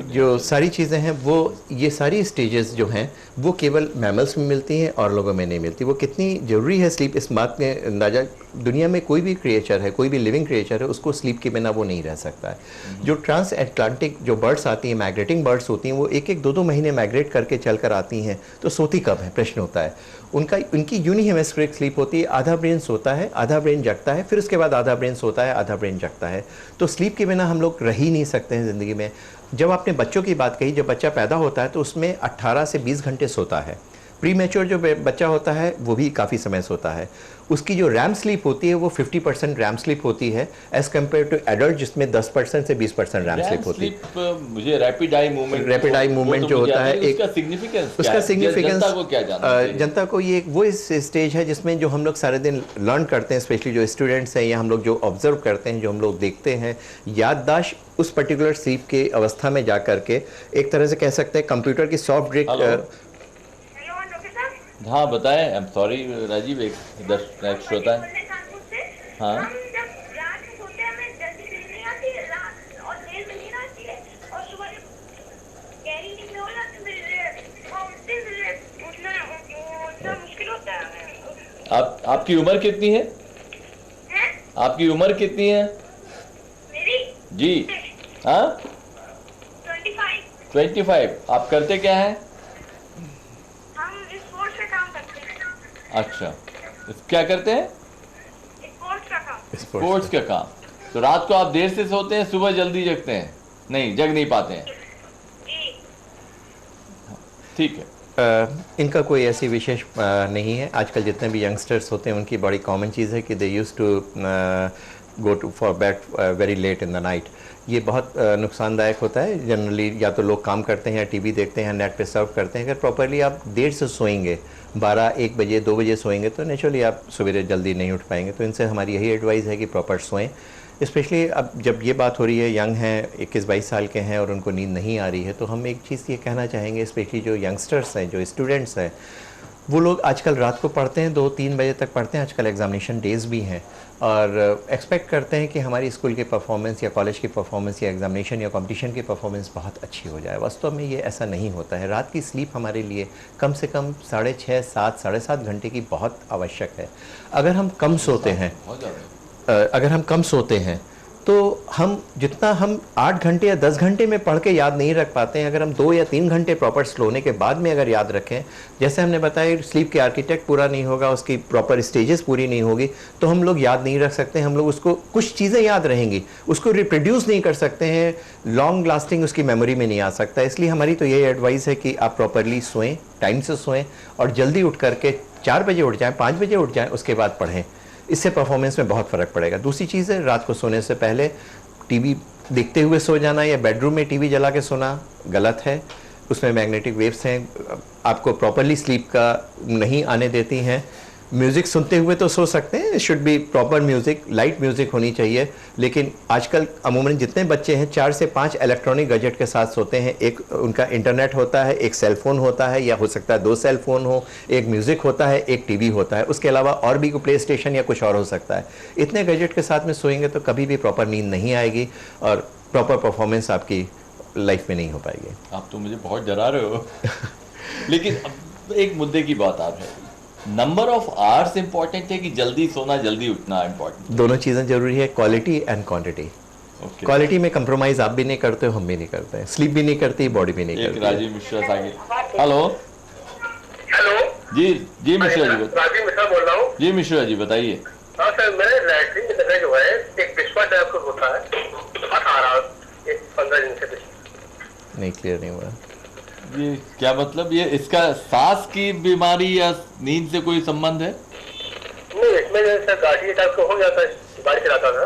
जो सारी चीज़ें हैं वो, ये सारी स्टेजेस जो हैं वो केवल मैमल्स में मिलती हैं और लोगों में नहीं मिलती। वो कितनी ज़रूरी है स्लीप, इस बात में अंदाज़ा दुनिया में कोई भी क्रिएचर है, कोई भी लिविंग क्रिएचर है, उसको स्लीप के बिना वो नहीं रह सकता है। जो ट्रांस एटलांटिक जो बर्ड्स आती हैं, माइग्रेटिंग बर्ड्स होती हैं, वो 1-1 2-2 महीने माइग्रेट करके चल कर आती हैं, तो सोती कब है प्रश्न होता है। उनकी यूनि हेमिस्फेरिक स्लीप होती है, आधा ब्रेन सोता है, आधा ब्रेन जगता है, फिर उसके बाद आधा ब्रेन सोता है, आधा ब्रेन जगता है। तो स्लीप के बिना हम लोग रह ही नहीं सकते हैं ज़िंदगी में। जब आपने बच्चों की बात कही, जब बच्चा पैदा होता है तो उसमें 18 से 20 घंटे सोता है। प्री मैच्योर जो बच्चा होता है वो भी काफ़ी समय सोता है। उसकी जो रैम स्लीप होती है वो 50% रैम स्लीप होती है एज़ कम्पेयर टू एडल्ट, जिसमें 10% से 20% रैम स्लीप होती है। मुझे रैपिड आई मूवमेंट जो होता है, उसका सिग्निफिकेंस जनता को क्या जानना चाहिए? जनता को ये वो इस स्टेज है जिसमें जो हम लोग सारे दिन लर्न करते हैं, स्पेशली जो स्टूडेंट्स हैं या हम लोग जो ऑब्जर्व करते हैं, जो हम लोग देखते हैं, याददाश्त उस पर्टिकुलर स्लीप के अवस्था में जा करके एक तरह से कह सकते हैं कंप्यूटर की सॉफ्ट ड्रिंक। हाँ बताएं। आई एम सॉरी राजीव, एक श्रोता है। हाँ आपकी उम्र कितनी है? आपकी उम्र कितनी है? मेरी जी हाँ 25। 25। आप करते क्या हैं? हम स्पोर्ट्स का काम करते हैं। अच्छा, क्या करते हैं? स्पोर्ट्स का काम। स्पोर्ट्स का काम। तो रात को आप देर से सोते हैं, सुबह जल्दी जगते हैं? नहीं, जग नहीं पाते हैं। ठीक है। इनका कोई ऐसी विशेष नहीं है। आजकल जितने भी यंगस्टर्स होते हैं उनकी बड़ी कॉमन चीज़ है कि they use to go to for bed very late in the night. ये बहुत नुकसानदायक होता है। जनरली या तो लोग काम करते हैं या टीवी देखते हैं, नेट पे सर्फ करते हैं। अगर प्रॉपरली आप देर से सोएंगे, 12-1 बजे 2 बजे सोएंगे, तो नेचुरली आप सवेरे जल्दी नहीं उठ पाएंगे। तो इनसे हमारी यही एडवाइस है कि प्रॉपर सोएं। स्पेशली अब जब ये बात हो रही है, यंग हैं, 21-22 साल के हैं और उनको नींद नहीं आ रही है, तो हम एक चीज़ ये कहना चाहेंगे, स्पेशली जो यंगस्टर्स हैं, जो स्टूडेंट्स हैं, वो लोग आजकल रात को पढ़ते हैं, 2-3 बजे तक पढ़ते हैं। आजकल एग्जामिनेशन डेज़ भी हैं और एक्सपेक्ट करते हैं कि हमारी स्कूल की परफॉर्मेंस या कॉलेज की परफॉर्मेंस या एग्जामिनेशन या कंपटीशन की परफॉर्मेंस बहुत अच्छी हो जाए। वास्तव में ये ऐसा नहीं होता है। रात की स्लीप हमारे लिए कम से कम 6.5, 7, 7.5 घंटे की बहुत आवश्यक है। अगर हम कम सोते हैं तो हम जितना हम 8 घंटे या 10 घंटे में पढ़ के याद नहीं रख पाते हैं, अगर हम 2 या 3 घंटे प्रॉपर सोने के बाद में अगर याद रखें, जैसे हमने बताया स्लीप के आर्किटेक्ट पूरा नहीं होगा, उसकी प्रॉपर स्टेजेस पूरी नहीं होगी, तो हम लोग याद नहीं रख सकते। हम लोग उसको कुछ चीज़ें याद रहेंगी, उसको रिप्रोड्यूस नहीं कर सकते हैं, लॉन्ग लास्टिंग उसकी मेमोरी में नहीं आ सकता। इसलिए हमारी तो यही एडवाइस है कि आप प्रॉपरली सोएं, टाइम से सोएं और जल्दी उठ करके 4 बजे उठ जाएँ, 5 बजे उठ जाएँ, उसके बाद पढ़ें। इससे परफॉर्मेंस में बहुत फ़र्क पड़ेगा। दूसरी चीज़ है, रात को सोने से पहले टीवी देखते हुए सो जाना या बेडरूम में टीवी जला के सोना गलत है। उसमें मैग्नेटिक वेव्स हैं, आपको प्रॉपरली स्लीप का नहीं आने देती हैं। म्यूज़िक सुनते हुए तो सो सकते हैं, should be proper music, light music होनी चाहिए। लेकिन आजकल अमूमन जितने बच्चे हैं 4 से 5 इलेक्ट्रॉनिक गैजेट के साथ सोते हैं। एक उनका इंटरनेट होता है, एक सेल फ़ोन होता है, या हो सकता है 2 सेल फ़ोन हो, एक म्यूज़िक होता है, एक टीवी होता है, उसके अलावा और भी कोई प्ले स्टेशन या कुछ और हो सकता है। इतने गैजेट के साथ में सोएंगे तो कभी भी प्रॉपर नींद नहीं आएगी और प्रॉपर परफॉर्मेंस आपकी लाइफ में नहीं हो पाएगी। आप तो मुझे बहुत डरा रहे हो। लेकिन अब एक मुद्दे की बात आ रही है, नंबर ऑफ आवर्स इंपॉर्टेंट है कि जल्दी सोना जल्दी उठना इंपॉर्टेंट? दोनों चीज़ें जरूरी है, क्वालिटी एंड क्वांटिटी। क्वालिटी में कंप्रोमाइज आप भी नहीं करते हो, हम भी नहीं करते हैं, स्लीप भी नहीं करती, बॉडी भी नहीं करती। राजीव मिश्रा आगे। हेलो हेलो जी मिश्रा जी राजीव मिश्रा बोल रहा हूँ। जी मिश्रा जी बताइए। हाँ सर, मेरे लैट्रिन की जगह जो है एक पिछवा टाइप का होता है, बहुत आ रहा है 15 दिन से। नहीं, क्लियर नहीं हुआ। ये क्या मतलब, ये इसका सांस की बीमारी या नींद से कोई संबंध है? नहीं, इसमें जैसे गाड़ी टाइप का हो जाता है, गाड़ी चलाता था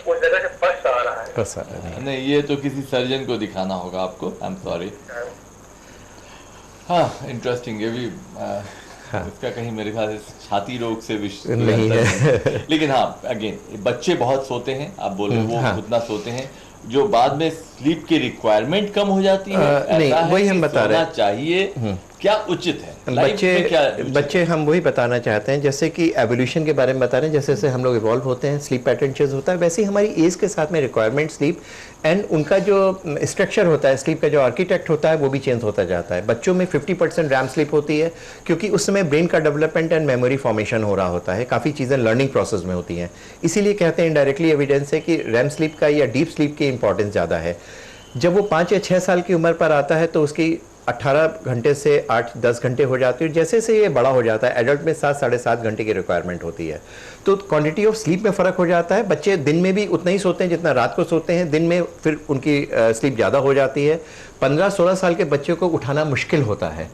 उस जगह से फर्स्ट आ रहा है। बस आ रहा है। नहीं, ये तो किसी सर्जन को दिखाना होगा आपको। I am sorry. हाँ, इंटरेस्टिंग। ये भी इसका कहीं मेरे ख्याल से छाती रोग से नहीं है। लेकिन हाँ, अगेन बच्चे बहुत सोते हैं, आप बोल रहे हो वो उतना सोते हैं जो बाद में स्लीप की रिक्वायरमेंट कम हो जाती है। नहीं, वही हम बता रहे हैं। चाहिए क्या उचित है बच्चे हम वही बताना चाहते हैं, जैसे कि एवोल्यूशन के बारे में बता रहे हैं, जैसे जैसे हम लोग इवॉल्व होते हैं, स्लीप पैटर्न चेंज होता है, वैसे ही हमारी एज के साथ में रिक्वायरमेंट स्लीप एंड उनका जो स्ट्रक्चर होता है, स्लीप का जो आर्किटेक्ट होता है, वो भी चेंज होता जाता है। बच्चों में 50% रैम स्लीप होती है, क्योंकि उस समय ब्रेन का डेवलपमेंट एंड मेमोरी फॉर्मेशन हो रहा होता है, काफ़ी चीज़ें लर्निंग प्रोसेस में होती हैं। इसीलिए कहते हैं, इनडायरेक्टली एविडेंस है कि रैम स्लीप का या डीप स्लीप की इंपॉर्टेंस ज़्यादा है। जब वो 5 या 6 साल की उम्र पर आता है तो उसकी 18 घंटे से 8-10 घंटे हो जाती है। जैसे से ये बड़ा हो जाता है, एडल्ट में 7 साढ़े 7 घंटे की रिक्वायरमेंट होती है। तो क्वांटिटी ऑफ स्लीप में फ़र्क हो जाता है। बच्चे दिन में भी उतना ही सोते हैं जितना रात को सोते हैं, दिन में फिर उनकी स्लीप ज़्यादा हो जाती है। 15-16 साल के बच्चे को उठाना मुश्किल होता है।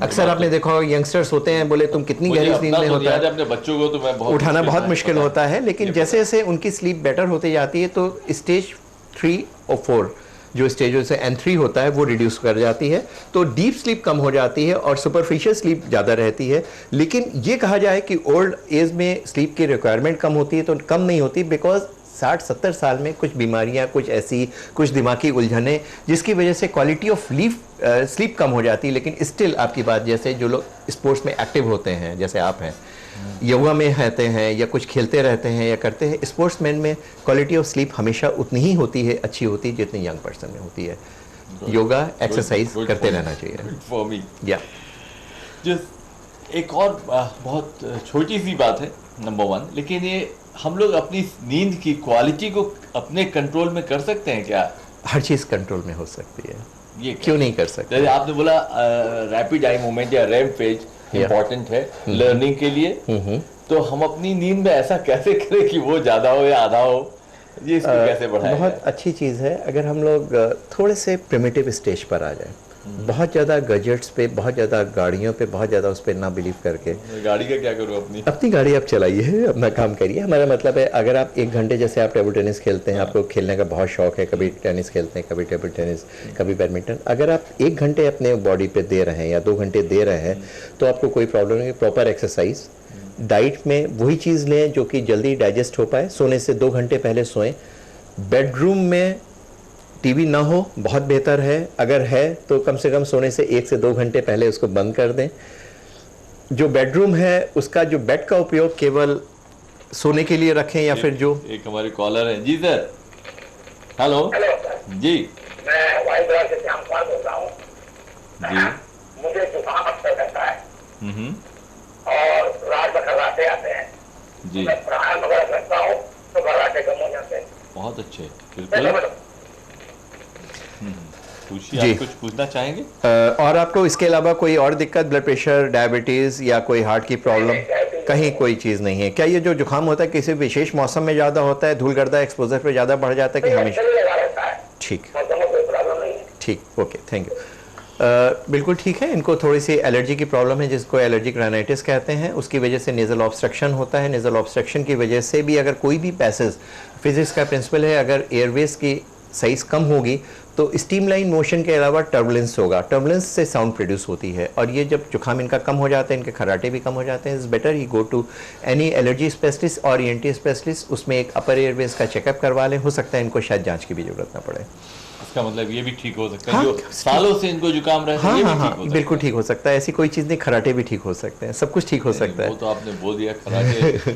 अक्सर आपने देखा हो, यंगस्टर्स होते हैं, बोले तुम कितनी गहरी नींद में होता है, अपने बच्चों को तो मैं उठाना बहुत मुश्किल होता है। लेकिन जैसे जैसे उनकी स्लीप बेटर होती जाती है तो स्टेज 3 और 4 जो स्टेज से N3 होता है वो रिड्यूस कर जाती है, तो डीप स्लीप कम हो जाती है और सुपरफिशियल स्लीप ज़्यादा रहती है। लेकिन ये कहा जाए कि ओल्ड एज में स्लीप की रिक्वायरमेंट कम होती है, तो कम नहीं होती, बिकॉज 60-70 साल में कुछ बीमारियां, कुछ ऐसी कुछ दिमागी उलझने जिसकी वजह से क्वालिटी ऑफ स्लीप कम हो जाती है। लेकिन स्टिल आपकी बात, जैसे जो लोग स्पोर्ट्स में एक्टिव होते हैं, जैसे आप हैं, योगा में रहते हैं या कुछ खेलते रहते हैं या करते हैं, स्पोर्ट्समैन में क्वालिटी ऑफ स्लीप हमेशा उतनी ही होती है, अच्छी होती है जितनी यंग पर्सन में होती है। योगा एक्सरसाइज करते रहना चाहिए। फॉर मी या एक और बहुत छोटी सी बात है, नंबर 1, लेकिन ये हम लोग अपनी नींद की क्वालिटी को अपने कंट्रोल में कर सकते हैं क्या? हर चीज़ कंट्रोल में हो सकती है, ये क्यों नहीं कर सकते? जैसे आपने बोला रैपिड आई मूवमेंट या रैम फेज इम्पोर्टेंट है लर्निंग के लिए, तो हम अपनी नींद में ऐसा कैसे करें कि वो ज़्यादा हो या आधा हो? ये इसको कैसे बढ़ाएं? बहुत अच्छी चीज़ है अगर हम लोग थोड़े से प्रिमिटिव स्टेज पर आ जाए। बहुत ज़्यादा गैजेट्स पे, बहुत ज़्यादा गाड़ियों पे, बहुत ज़्यादा उस पर ना बिलीव करके। गाड़ी का क्या करूँ? अपनी गाड़ी आप चलाइए, अपना काम करिए। हमारा मतलब है, अगर आप 1 घंटे, जैसे आप टेबल टेनिस खेलते हैं, आपको खेलने का बहुत शौक है, कभी टेनिस खेलते हैं, कभी टेबल टेनिस, कभी बैडमिंटन, अगर आप 1 घंटे अपने बॉडी पे दे रहे हैं या 2 घंटे दे रहे हैं तो आपको कोई प्रॉब्लम नहीं। प्रॉपर एक्सरसाइज, डाइट में वही चीज़ लें जो कि जल्दी डाइजेस्ट हो पाए, सोने से 2 घंटे पहले सोएं। बेडरूम में टीवी ना हो बहुत बेहतर है, अगर है तो कम से कम सोने से 1 से 2 घंटे पहले उसको बंद कर दें। जो बेडरूम है उसका जो बेड का उपयोग केवल सोने के लिए रखें, या फिर जो एक हमारे कॉलर हैं। जी सर, हेलो। जी, मैं वाइब्रा से श्याम कुमार बोल रहा हूँ जी। मुझे जुकाम अक्सर रहता है और रात में खर्राटे आते हैं जी। मैं प्राणायाम वगैरह करता हूँ तो खर्राटे कम हो जाते हैं। बहुत अच्छे, बिल्कुल। पूछिए, आप कुछ पूछना चाहेंगे? और आपको इसके अलावा कोई और दिक्कत, ब्लड प्रेशर, डायबिटीज़ या कोई हार्ट की प्रॉब्लम? कहीं कोई चीज़ नहीं है। क्या ये जो जुकाम होता है किसी विशेष मौसम में ज़्यादा होता है, धूल गर्दा एक्सपोजर पे ज़्यादा बढ़ जाता है कि हमेशा? ठीक, ठीक, ओके, थैंक यू। बिल्कुल ठीक है। इनको थोड़ी सी एलर्जी की प्रॉब्लम है जिसको एलर्जिक राइनाइटिस कहते हैं, उसकी वजह से नेज़ल ऑब्स्ट्रक्शन होता है। नेज़ल ऑब्स्ट्रक्शन की वजह से भी अगर कोई भी पैसेज, फिजिक्स का प्रिंसिपल है, अगर एयरवेज की साइज कम होगी तो स्ट्रीमलाइन मोशन के अलावा टर्बुलेंस होगा, टर्बुलेंस से साउंड प्रोड्यूस होती है, और ये जब जुकाम इनका कम हो जाता है, इनके खराटे भी कम हो जाते हैं, it's better he go to any allergy specialist और ENT स्पेशलिस्ट, उसमें एक अपर एयरवेज का चेकअप करवा लें, हो सकता है इनको शायद जांच की भी जरूरत ना पड़े। इसका मतलब ये भी ठीक हो सकता है, जो सालों से इनको जुकाम रहता है, ये भी ठीक हो सकता है। बिल्कुल ठीक हो सकता है, ऐसी कोई चीज़ नहीं, खराटे भी ठीक हो सकते हैं, सब कुछ ठीक हो सकता है। वो तो आपने बोल दिया खराटे।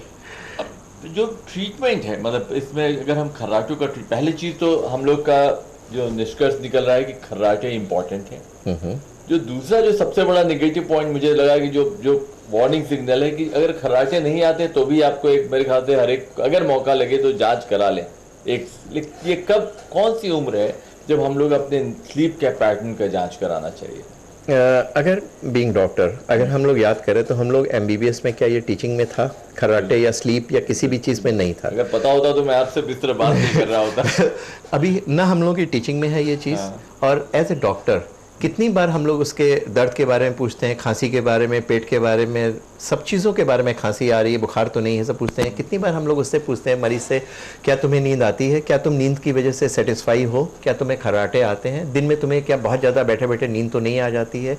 अब जो ट्रीटमेंट है, मतलब इसमें अगर हम खर्राटों का पहली चीज़ तो हम लोग का जो निष्कर्ष निकल रहा है कि खर्राटे इंपॉर्टेंट है। जो दूसरा जो सबसे बड़ा नेगेटिव पॉइंट मुझे लगा कि जो वार्निंग सिग्नल है कि अगर खर्राटे नहीं आते तो भी आपको एक मेरे ख्याल से हर एक अगर मौका लगे तो जांच करा लें। ये कब कौन सी उम्र है जब हम लोग अपने स्लीप के पैटर्न का जांच कराना चाहिए? अगर बीइंग डॉक्टर अगर हम लोग याद करें तो हम लोग MBBS में क्या ये टीचिंग में था खर्राटे या स्लीप या किसी भी चीज़ में नहीं था। अगर पता होता तो मैं आपसे इस तरह बात नहीं कर रहा होता। अभी ना हम लोग की टीचिंग में है ये चीज़, और एज ए डॉक्टर कितनी बार हम लोग उसके दर्द के बारे में पूछते हैं, खांसी के बारे में, पेट के बारे में, सब चीज़ों के बारे में, खांसी आ रही है, बुखार तो नहीं है, सब पूछते हैं। कितनी बार हम लोग उससे पूछते हैं मरीज़ से, क्या तुम्हें नींद आती है, क्या तुम नींद की वजह से सेटिस्फाई हो, क्या तुम्हें खर्राटे आते हैं, दिन में तुम्हें क्या बहुत ज़्यादा बैठे बैठे नींद तो नहीं आ जाती है।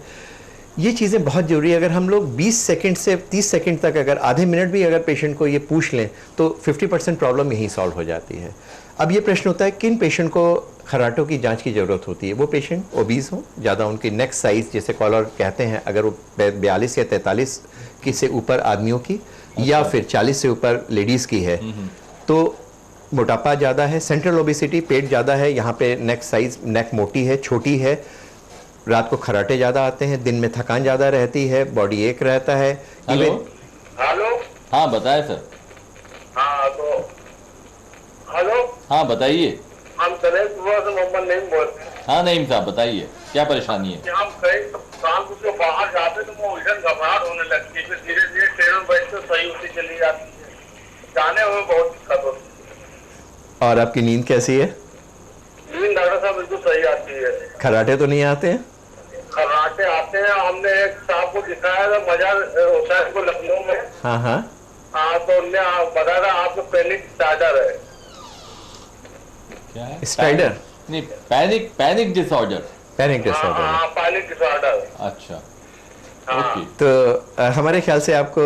ये चीज़ें बहुत ज़रूरी है। अगर हम लोग 20 सेकंड से 30 सेकंड तक अगर आधे मिनट भी अगर पेशेंट को ये पूछ लें तो 50% प्रॉब्लम यहीं सॉल्व हो जाती है। अब ये प्रश्न होता है किन पेशेंट को खर्राटों की जांच की ज़रूरत होती है? वो पेशेंट ओबीज हो, ज़्यादा उनकी नेक साइज़ जैसे कॉलर कहते हैं, अगर वो 42 या 43 की से ऊपर आदमियों की या फिर 40 से ऊपर लेडीज़ की है तो मोटापा ज़्यादा है, सेंट्रल ओबेसिटी, पेट ज़्यादा है, यहाँ पे नेक साइज़, नेक मोटी है, छोटी है, रात को खर्राटे ज़्यादा आते हैं, दिन में थकान ज़्यादा रहती है, बॉडी एक रहता है। हेलो हेलो, हाँ बताएं सर। हाँ तो हेलो, हाँ बताइए। हम करें सुबह से मोहम्मद नहीं बोलते। हाँ नईम साहब बताइए क्या परेशानी है? हम कहीं काम कुछ बाहर जाते तो वो उलझन घबराहट होने लगती है, फिर धीरे धीरे ट्रेन में बैठते सही होती चली जाती है, जाने में बहुत दिक्कत होती है। और आपकी नींद कैसी है? नींद डॉक्टर साहब बिल्कुल सही आती है। खर्राटे तो नहीं आते हैं? खर्राटे आते हैं, हमने एक साहब को दिखाया था मजार हुसैन को लखनऊ में। हाँ हाँ हाँ तो उनने बताया था आपको पैनिक डिसऑर्डर है। क्या है? स्ट्राइडर नहीं, पैनिक डिसऑर्डर। Panic disorder. हाँ पैनिक डिसऑर्डर। अच्छा हाँ। ओके। तो हमारे ख्याल से आपको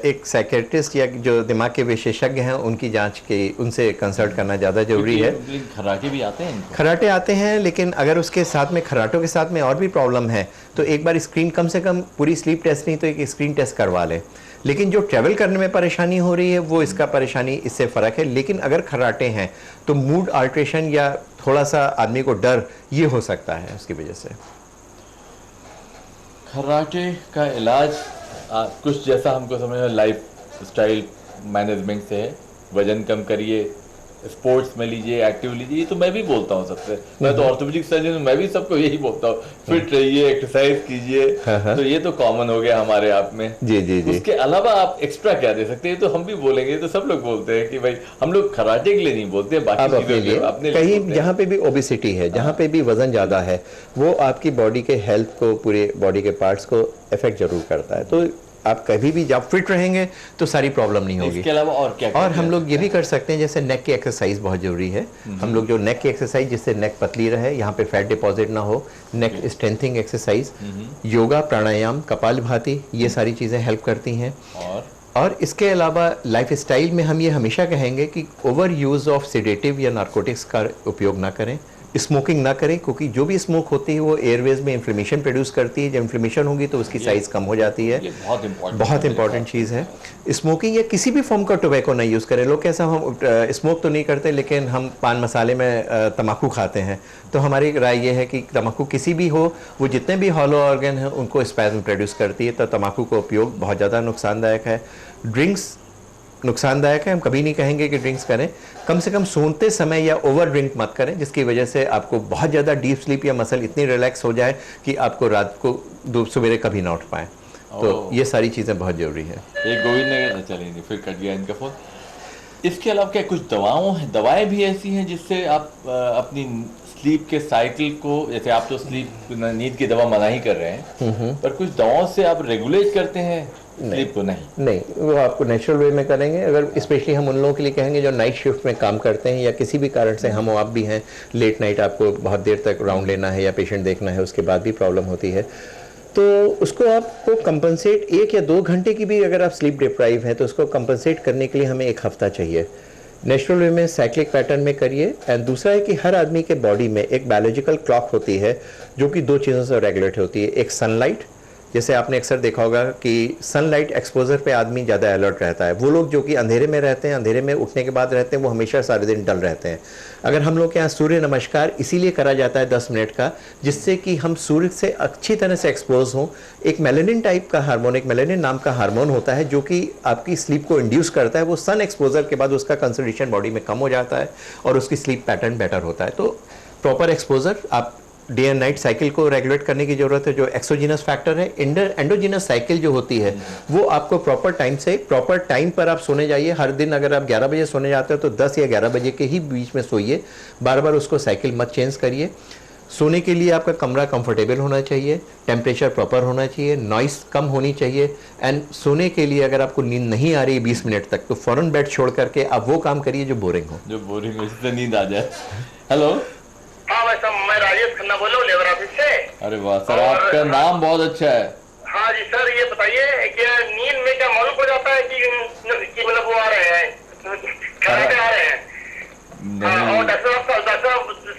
एक साइकेट्रिस्ट या जो दिमाग के विशेषज्ञ हैं उनकी जांच की, उनसे कंसल्ट करना ज़्यादा ज़रूरी है। खर्राटे भी आते हैं इनको? खर्राटे आते हैं, लेकिन अगर उसके साथ में खर्राटों के साथ में और भी प्रॉब्लम है तो एक बार स्क्रीन, कम से कम पूरी स्लीप टेस्ट नहीं तो एक स्क्रीन टेस्ट करवा लें। लेकिन जो ट्रैवल करने में परेशानी हो रही है वो इसका परेशानी इससे फ़र्क है। लेकिन अगर खर्राटे हैं तो मूड अल्ट्रेशन या थोड़ा सा आदमी को डर ये हो सकता है उसकी वजह से। खर्राटे का इलाज कुछ जैसा हमको समझ में लाइफ स्टाइल मैनेजमेंट से है, वजन कम करिए, स्पोर्ट्स में लीजिए, एक्टिव लीजिए, तो मैं भी बोलता हूँ सबसे। मैं तो ऑर्थोपेडिक सर्जन हूँ, मैं भी सबको यही बोलता हूँ, फिट रहिए, एक्सरसाइज कीजिए। तो ये तो कॉमन हो गया हमारे आप में। जी जी जी। उसके अलावा आप एक्स्ट्रा क्या दे सकते हैं? तो हम भी बोलेंगे, तो सब लोग बोलते हैं कि भाई हम लोग खर्राटे के लिए नहीं बोलते, बाकी चीजों के लिए, अपने लिए कहीं जहाँ पे भी ओबेसिटी है, जहाँ पे भी वजन ज़्यादा है, वो आपकी बॉडी के हेल्थ को, पूरे बॉडी के पार्ट्स को इफेक्ट जरूर करता है। तो आप कभी भी जब फिट रहेंगे तो सारी प्रॉब्लम नहीं होगी। इसके अलावा और क्या? और हम लोग ये भी कर सकते हैं, जैसे नेक की एक्सरसाइज बहुत जरूरी है। हम लोग जो नेक की एक्सरसाइज, जिससे नेक पतली रहे, यहाँ पे फैट डिपॉजिट ना हो, नेक स्ट्रेंथिंग एक्सरसाइज, योगा, प्राणायाम, कपालभाति, ये सारी चीज़ें हेल्प करती हैं। और इसके अलावा लाइफ स्टाइल में हम ये हमेशा कहेंगे कि ओवर यूज़ ऑफ सेडेटिव या नार्कोटिक्स का उपयोग ना करें, स्मोकिंग ना करें, क्योंकि जो भी स्मोक होती है वो एयरवेज में इन्फ्लेमेशन प्रोड्यूस करती है। जब इन्फ्लेमेशन होगी तो उसकी साइज कम हो जाती है। ये बहुत इंपॉर्टेंट चीज़ है। स्मोकिंग या किसी भी फॉर्म का टोबैको नहीं यूज़ करें। लोग कैसा, हम स्मोक तो नहीं करते लेकिन हम पान मसाले में तम्बाकू खाते हैं, तो हमारी राय ये है कि तम्बाकू किसी भी हो, वो जितने भी हॉलो ऑर्गन हैं उनको स्पैज्म प्रोड्यूस करती है, तो तम्बाकू का उपयोग बहुत ज़्यादा नुकसानदायक है। ड्रिंक्स नुकसानदायक है, हम कभी नहीं कहेंगे कि ड्रिंक्स करें। कम से कम सोते समय या ओवर ड्रिंक मत करें, जिसकी वजह से आपको बहुत ज़्यादा डीप स्लीप या मसल इतनी रिलैक्स हो जाए कि आपको रात को सवेरे कभी ना उठ पाए। तो ये सारी चीज़ें बहुत ज़रूरी है। एक गोविंद नगर से चलेंगे, फिर कट गया इनका फोन। इसके अलावा क्या कुछ दवाएं भी ऐसी हैं जिससे आप अपनी स्लीप के साइकिल को, जैसे आप तो नींद की दवा मना ही कर रहे हैं, पर कुछ दवाओं से आप रेगुलेट करते हैं स्लीप को? नहीं, वो आपको नेचुरल वे में करेंगे। अगर स्पेशली हम उन लोगों के लिए कहेंगे जो नाइट शिफ्ट में काम करते हैं या किसी भी कारण से हम आप भी हैं, लेट नाइट आपको बहुत देर तक राउंड लेना है या पेशेंट देखना है, उसके बाद भी प्रॉब्लम होती है, तो उसको आपको कंपनसेट 1 या 2 घंटे की भी अगर आप स्लीप डिप्राइव हैं तो उसको कंपनसेट करने के लिए हमें 1 हफ्ता चाहिए। नेचुरल वे में साइक्लिक पैटर्न में करिए। एंड दूसरा है कि हर आदमी के बॉडी में एक बायोलॉजिकल क्लॉक होती है जो कि 2 चीज़ों से रेगुलेट होती है। एक सनलाइट, जैसे आपने अक्सर देखा होगा कि सनलाइट एक्सपोजर पे आदमी ज़्यादा अलर्ट रहता है। वो लोग जो कि अंधेरे में रहते हैं, अंधेरे में उठने के बाद रहते हैं, वो हमेशा सारे दिन डल रहते हैं। अगर हम लोग के यहाँ सूर्य नमस्कार इसीलिए करा जाता है 10 मिनट का, जिससे कि हम सूर्य से अच्छी तरह से एक्सपोज हों। एक मेलानिन टाइप का हार्मोन, एक मेलानिन नाम का हार्मोन होता है जो कि आपकी स्लीप को इंड्यूस करता है। वो सन एक्सपोजर के बाद उसका कंसंट्रेशन बॉडी में कम हो जाता है और उसकी स्लीप पैटर्न बेटर होता है। तो प्रॉपर एक्सपोजर, आप डे एंड नाइट साइकिल को रेगुलेट करने की जरूरत है। जो एक्सोजीनस फैक्टर है, एंडोजीनस साइकिल जो होती है, वो आपको प्रॉपर टाइम पर आप सोने जाइए। हर दिन अगर आप 11 बजे सोने जाते हो तो 10 या 11 बजे के ही बीच में सोइए। बार बार उसको साइकिल मत चेंज करिए। सोने के लिए आपका कमरा कंफर्टेबल होना चाहिए, टेम्परेचर प्रॉपर होना चाहिए, नॉइस कम होनी चाहिए। एंड सोने के लिए अगर आपको नींद नहीं आ रही है 20 मिनट तक, तो फौरन बेड छोड़ करके आप वो काम करिए जो बोरिंग हो, इससे नींद आ जाए। हेलो, हाँ मैं राजेश खन्ना बोल रहा हूँ, लेबर ऑफिस से। अरे वाह सर, आपका नाम बहुत अच्छा है। हाँ जी सर, ये बताइए क्या नींद में क्या मालूम हो जाता है कि मतलब वो आ रहे हैं, खराटे आ रहे हैं? हाँ, और डॉक्टर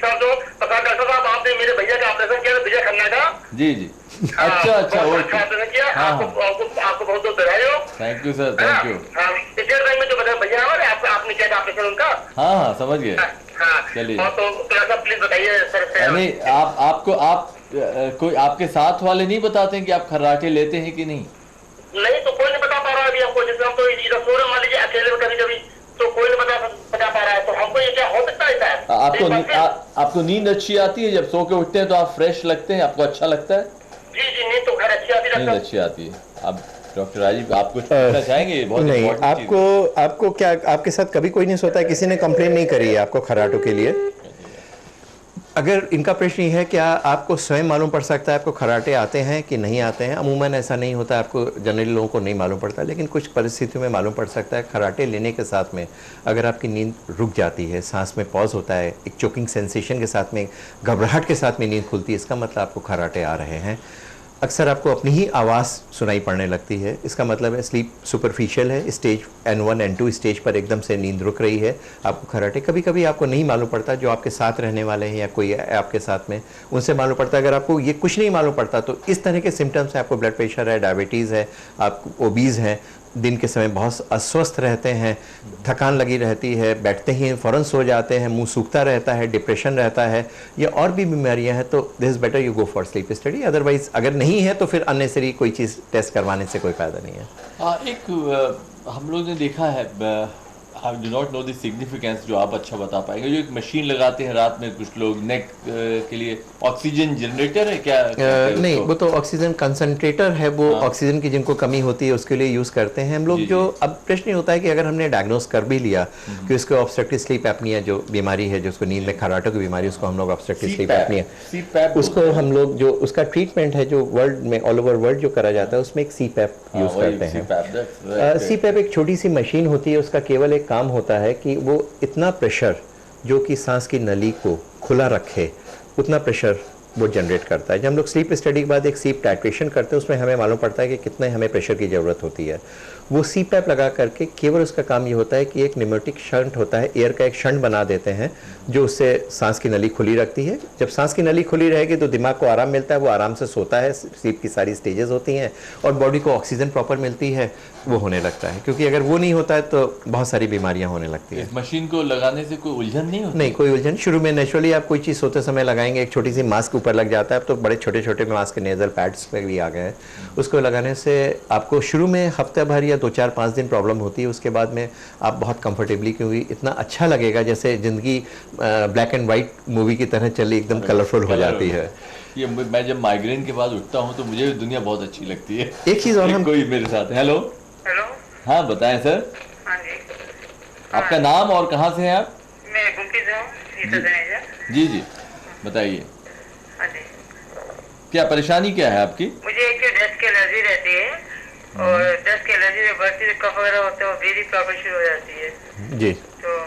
साहब आपने मेरे भैया का ऑपरेशन किया, विजय खन्ना का। जी जी, अच्छा ऑपरेशन किया। आपको बहुत बहुत बधाई हो। Thank you sir, thank you. State bank में जो भैया आपने किया था ऑपरेशन उनका। हाँ, समझ गए। चलिए, तो प्लीज बताइए सर। नहीं, आप कोई आपके साथ वाले नहीं बताते हैं कि आप खर्राटे लेते हैं कि नहीं? नहीं, तो कोई नहीं बता पा रहा है अभी हमको। जैसे हम तो इधर सो रहे, मान लीजिए अकेले में कभी तो कोई नहीं बता पा रहा है, तो हमको ये क्या हो सकता है सर? आपको नींद अच्छी आती है? जब सो के उठते हैं तो आप फ्रेश लगते हैं, आपको अच्छा लगता है? जी, नींद तो खैर अच्छी आती है। नींद अच्छी आती है। अब डॉक्टर राजीव, आप कुछ पूछना चाहेंगे? बहुत नहीं, आपको क्या, आपके साथ कभी कोई नहीं सोता है? किसी ने कंप्लेन नहीं करी है आपको खर्राटों के लिए? अगर इनका प्रश्न ये है क्या आपको स्वयं मालूम पड़ सकता है आपको खर्राटे आते हैं कि नहीं आते हैं? अमूमन ऐसा नहीं होता, आपको जनरली लोगों को नहीं मालूम पड़ता, लेकिन कुछ परिस्थितियों में मालूम पड़ सकता है। खर्राटे लेने के साथ में अगर आपकी नींद रुक जाती है, सांस में पॉज होता है, एक चोकिंग सेंसेशन के साथ में, घबराहट के साथ में नींद खुलती है, इसका मतलब आपको खर्राटे आ रहे हैं। अक्सर आपको अपनी ही आवाज़ सुनाई पड़ने लगती है, इसका मतलब है स्लीप सुपरफिशियल है। स्टेज N1 N2 स्टेज पर एकदम से नींद रुक रही है, आपको खर्राटे। कभी कभी आपको नहीं मालूम पड़ता, जो आपके साथ रहने वाले हैं या कोई आपके साथ में, उनसे मालूम पड़ता है। अगर आपको ये कुछ नहीं मालूम पड़ता तो इस तरह के सिम्टम्स हैं, आपको ब्लड प्रेशर है, डायबिटीज़ है, आप ओबीज़ हैं, दिन के समय बहुत अस्वस्थ रहते हैं, थकान लगी रहती है, बैठते ही फ़ौरन सो जाते हैं, मुंह सूखता रहता है, डिप्रेशन रहता है, या और भी बीमारियां हैं, तो this is better you go for sleep study. Otherwise अगर नहीं है तो फिर अननेसेसरी कोई चीज़ टेस्ट करवाने से कोई फ़ायदा नहीं है। हम लोग ने देखा है, I do not know the significance, जो आप अच्छा बता पाएंगे, जो एक मशीन लगाते हैं रात में कुछ लोग नेक के लिए, ऑक्सीजन जनरेटर है क्या? नहीं, वो तो ऑक्सीजन कंसंट्रेटर है, वो ऑक्सीजन की जिनको कमी होती है उसके लिए यूज़ करते हैं हम लोग। जो अब प्रश्न ये होता है कि अगर हमने डायग्नोस कर भी लिया कि उसको ऑब्स्ट्रक्टिव स्लीप एपनिया जो बीमारी है, जो उसको नींद में खर्राटों की बीमारी, उसको हम लोग ऑब्स्ट्रक्टिव स्लीप एपनिया, उसको हम लोग जो उसका ट्रीटमेंट है जो वर्ल्ड में ऑल ओवर वर्ल्ड जो करा जाता है, उसमें एक CPAP यूज़ करते हैं। CPAP एक छोटी सी मशीन होती है, उसका केवल एक काम होता है कि वो इतना प्रेशर जो कि सांस की नली को खुला रखे, उतना प्रेशर वो जनरेट करता है। जब हम लोग स्लीप स्टडी के बाद एक स्लीप टाइट्रेशन करते हैं, उसमें हमें मालूम पड़ता है कि कितने हमें प्रेशर की ज़रूरत होती है। वो CPAP लगा करके केवल उसका काम ये होता है कि एक न्यूमेटिक शंट होता है, एयर का एक शंट बना देते हैं जो उससे सांस की नली खुली रखती है। जब सांस की नली खुली रहेगी तो दिमाग को आराम मिलता है, वो आराम से सोता है, स्लीप की सारी स्टेजेस होती हैं और बॉडी को ऑक्सीजन प्रॉपर मिलती है, वो होने लगता है। क्योंकि अगर वो नहीं होता है तो बहुत सारी बीमारियां होने लगती है। इस मशीन को लगाने से कोई उलझन नहीं होती? नहीं, कोई उलझन। शुरू में नेचुरली आप कोई चीज़ सोते समय लगाएंगे, एक छोटी सी मास्क ऊपर लग जाता है, अब तो बड़े छोटे छोटे मास्क नेजल पैड्स पे भी आ गए हैं। उसको लगाने से आपको शुरू में हफ्ते भर या 2-4-5 दिन प्रॉब्लम होती है, उसके बाद में आप बहुत कंफर्टेबली, क्योंकि इतना अच्छा लगेगा जैसे ज़िंदगी ब्लैक एंड वाइट मूवी की तरह चली, एकदम कलरफुल हो जाती है। ये मैं जब माइग्रेन के बाद उठता हूँ तो मुझे भी दुनिया बहुत अच्छी लगती है। एक चीज़ और, हम कोई मेरे साथ। हेलो, हेलो, हाँ बताएं सर। हाँ जी, आपका नाम और कहाँ से हैं आप? मैं गुमटी से हूँ। जी जी बताइए, हाँ जी, क्या परेशानी क्या है आपकी? मुझे एक डस्ट की एलर्जी रहती है और डस्ट की एलर्जी में बढ़ती है, कफ वगैरह होते हैं और ब्रीदिंग प्रॉब्लम शुरू हो जाती है। जी, तो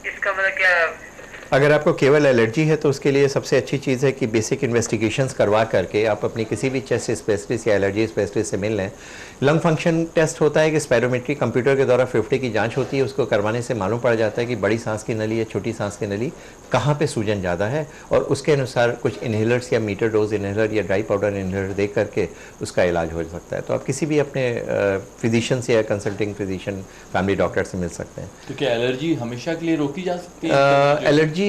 इसका मतलब क्या? अगर आपको केवल एलर्जी है तो उसके लिए सबसे अच्छी चीज़ है कि बेसिक इन्वेस्टिगेशंस करवा करके आप अपनी किसी भी चेस्ट स्पेशलिस्ट या एलर्जी स्पेशलिस्ट से मिल लें। लंग फंक्शन टेस्ट होता है कि स्पायरोमेट्री कंप्यूटर के द्वारा फेफड़े की जांच होती है, उसको करवाने से मालूम पड़ जाता है कि बड़ी सांस की नली या छोटी सांस की नली कहाँ पे सूजन ज़्यादा है, और उसके अनुसार कुछ इन्हेलर्स या मीटर डोज इन्हेलर या ड्राई पाउडर इन्हेलर दे करके उसका इलाज हो सकता है। तो आप किसी भी अपने फिजिशियन से या कंसल्टिंग फिजिशियन फैमिली डॉक्टर से मिल सकते हैं। तो क्या एलर्जी हमेशा के लिए रोकी जा सकती है? एलर्जी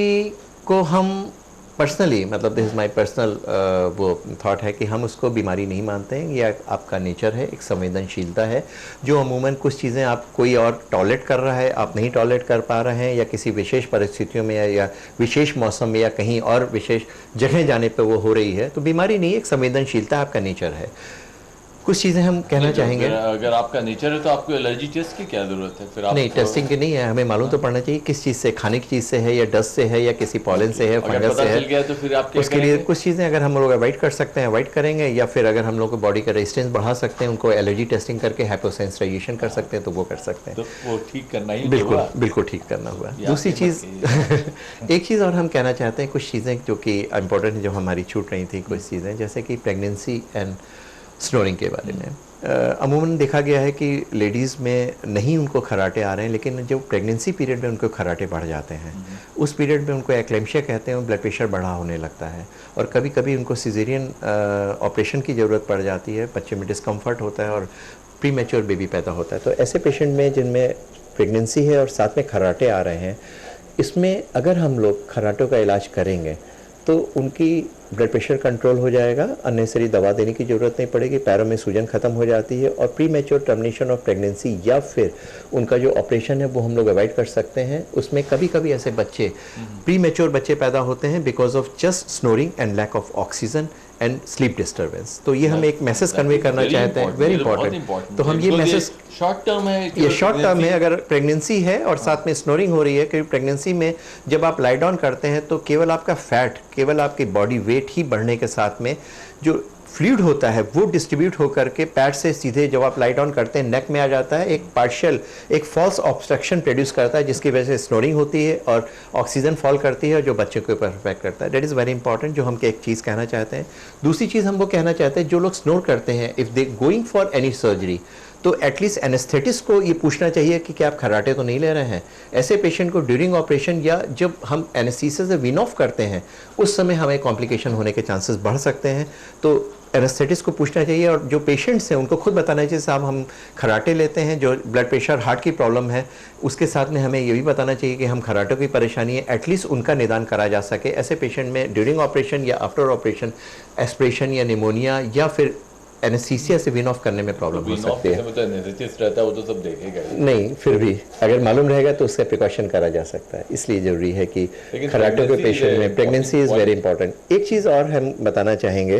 को हम पर्सनली, मतलब दिस इज़ माई पर्सनल वो थॉट है कि हम उसको बीमारी नहीं मानते हैं। ये आपका नेचर है, एक संवेदनशीलता है जो अमूमन कुछ चीज़ें आप कोई और टॉलरेट कर रहा है, आप नहीं टॉलरेट कर पा रहे हैं, या किसी विशेष परिस्थितियों में या विशेष मौसम में या कहीं और विशेष जगह जाने पर वो हो रही है, तो बीमारी नहीं, एक संवेदनशीलता आपका नेचर है। कुछ चीज़ें हम कहना चाहेंगे। अगर आपका नेचर है तो आपको एलर्जी टेस्ट की क्या जरूरत है? फिर आप नहीं, टेस्टिंग की नहीं है, हमें मालूम तो पड़ना चाहिए किस चीज़ से, खाने की चीज़ से है या डस्ट से है या किसी पॉलन से है, फंगस से है। तो फिर आप उसके लिए कुछ चीज़ें अगर हम लोग अवॉइड कर सकते हैं अवॉइड करेंगे, या फिर अगर हम लोग को बॉडी का रेजिस्टेंस बढ़ा सकते हैं, उनको एलर्जी टेस्टिंग करके हाइपोसेंसिटाइजेशन कर सकते हैं, तो वो कर सकते हैं। तो वो ठीक करना ही बिल्कुल बिल्कुल ठीक करना हुआ। दूसरी चीज़ एक चीज़ और हम कहना चाहते हैं, कुछ चीज़ें जो कि इम्पोर्टेंट है जो हमारी छूट रही थी, कुछ चीज़ें जैसे कि प्रेगनेंसी एंड स्नोरिंग के बारे में। अमूमन देखा गया है कि लेडीज़ में नहीं उनको खराटे आ रहे हैं, लेकिन जो प्रेगनेंसी पीरियड में उनको खराटे बढ़ जाते हैं, उस पीरियड में उनको एक्लेम्शिया कहते हैं, ब्लड प्रेशर बढ़ा होने लगता है, और कभी कभी उनको सिजेरियन ऑपरेशन की ज़रूरत पड़ जाती है, बच्चे में डिस्कम्फर्ट होता है और प्री मैच्योर बेबी पैदा होता है। तो ऐसे पेशेंट में जिनमें प्रेगनेंसी है और साथ में खराटे आ रहे हैं, इसमें अगर हम लोग खराटों का इलाज करेंगे तो उनकी ब्लड प्रेशर कंट्रोल हो जाएगा, अननेसेसरी दवा देने की ज़रूरत नहीं पड़ेगी, पैरों में सूजन खत्म हो जाती है, और pre mature termination of pregnancy या फिर उनका जो ऑपरेशन है वो हम लोग अवॉइड कर सकते हैं। उसमें कभी कभी ऐसे बच्चे प्री मैच्योर बच्चे पैदा होते हैं because of just snoring and lack of oxygen and sleep disturbance. तो ये हम एक मैसेज कन्वे करना चाहते हैं, वेरी इंपॉर्टेंट। तो हम ये मैसेज शॉर्ट टर्म है, ये शॉर्ट टर्म है, अगर प्रेगनेंसी है और साथ में स्नोरिंग हो रही है, क्योंकि प्रेगनेंसी में जब आप लाई डाउन करते हैं तो केवल आपका फैट, केवल आपकी बॉडी वेट ही बढ़ने के साथ में जो फ्लूइड होता है वो डिस्ट्रीब्यूट होकर के पैड से सीधे जब आप लाई डाउन करते हैं नेक में आ जाता है, एक पार्शियल, एक फॉल्स ऑब्स्ट्रक्शन प्रोड्यूस करता है, जिसकी वजह से स्नोरिंग होती है और ऑक्सीजन फॉल करती है जो बच्चे के ऊपर इफेक्ट करता है। दैट इज़ वेरी इंपॉर्टेंट, जो हम एक चीज़ कहना चाहते हैं। दूसरी चीज़ हम वो कहना चाहते हैं, जो लोग स्नोर करते हैं, if they going for any surgery, तो एटलीस्ट एनेस्थेटिस्ट को ये पूछना चाहिए कि क्या आप खराटे तो नहीं ले रहे हैं। ऐसे पेशेंट को ड्यूरिंग ऑपरेशन या जब हम एनेस्थीसिया से विन ऑफ करते हैं उस समय हमें कॉम्प्लिकेशन होने के चांसेस बढ़ सकते हैं, तो एनेस्थेटिस्ट को पूछना चाहिए। और जो पेशेंट्स हैं उनको खुद बताना चाहिए साहब हम खराटे लेते हैं, जो ब्लड प्रेशर हार्ट की प्रॉब्लम है उसके साथ में हमें ये भी बताना चाहिए कि हम खराटों की परेशानी है, एटलीस्ट उनका निदान करा जा सके। ऐसे पेशेंट में ड्यूरिंग ऑपरेशन या आफ्टर ऑपरेशन एस्पिरेशन या निमोनिया या फिर एनेस्थीसिया से विन ऑफ करने में प्रॉब्लम हो सकती है। तो एनेस्थेटिस्ट रहता है वो तो सब देखेगा नहीं, फिर भी अगर मालूम रहेगा तो उससे प्रिकॉशन करा जा सकता है। इसलिए जरूरी है कि खराटों के पेशेंट में प्रेगनेंसी इज़ वेरी इंपॉर्टेंट। एक चीज़ और हम बताना चाहेंगे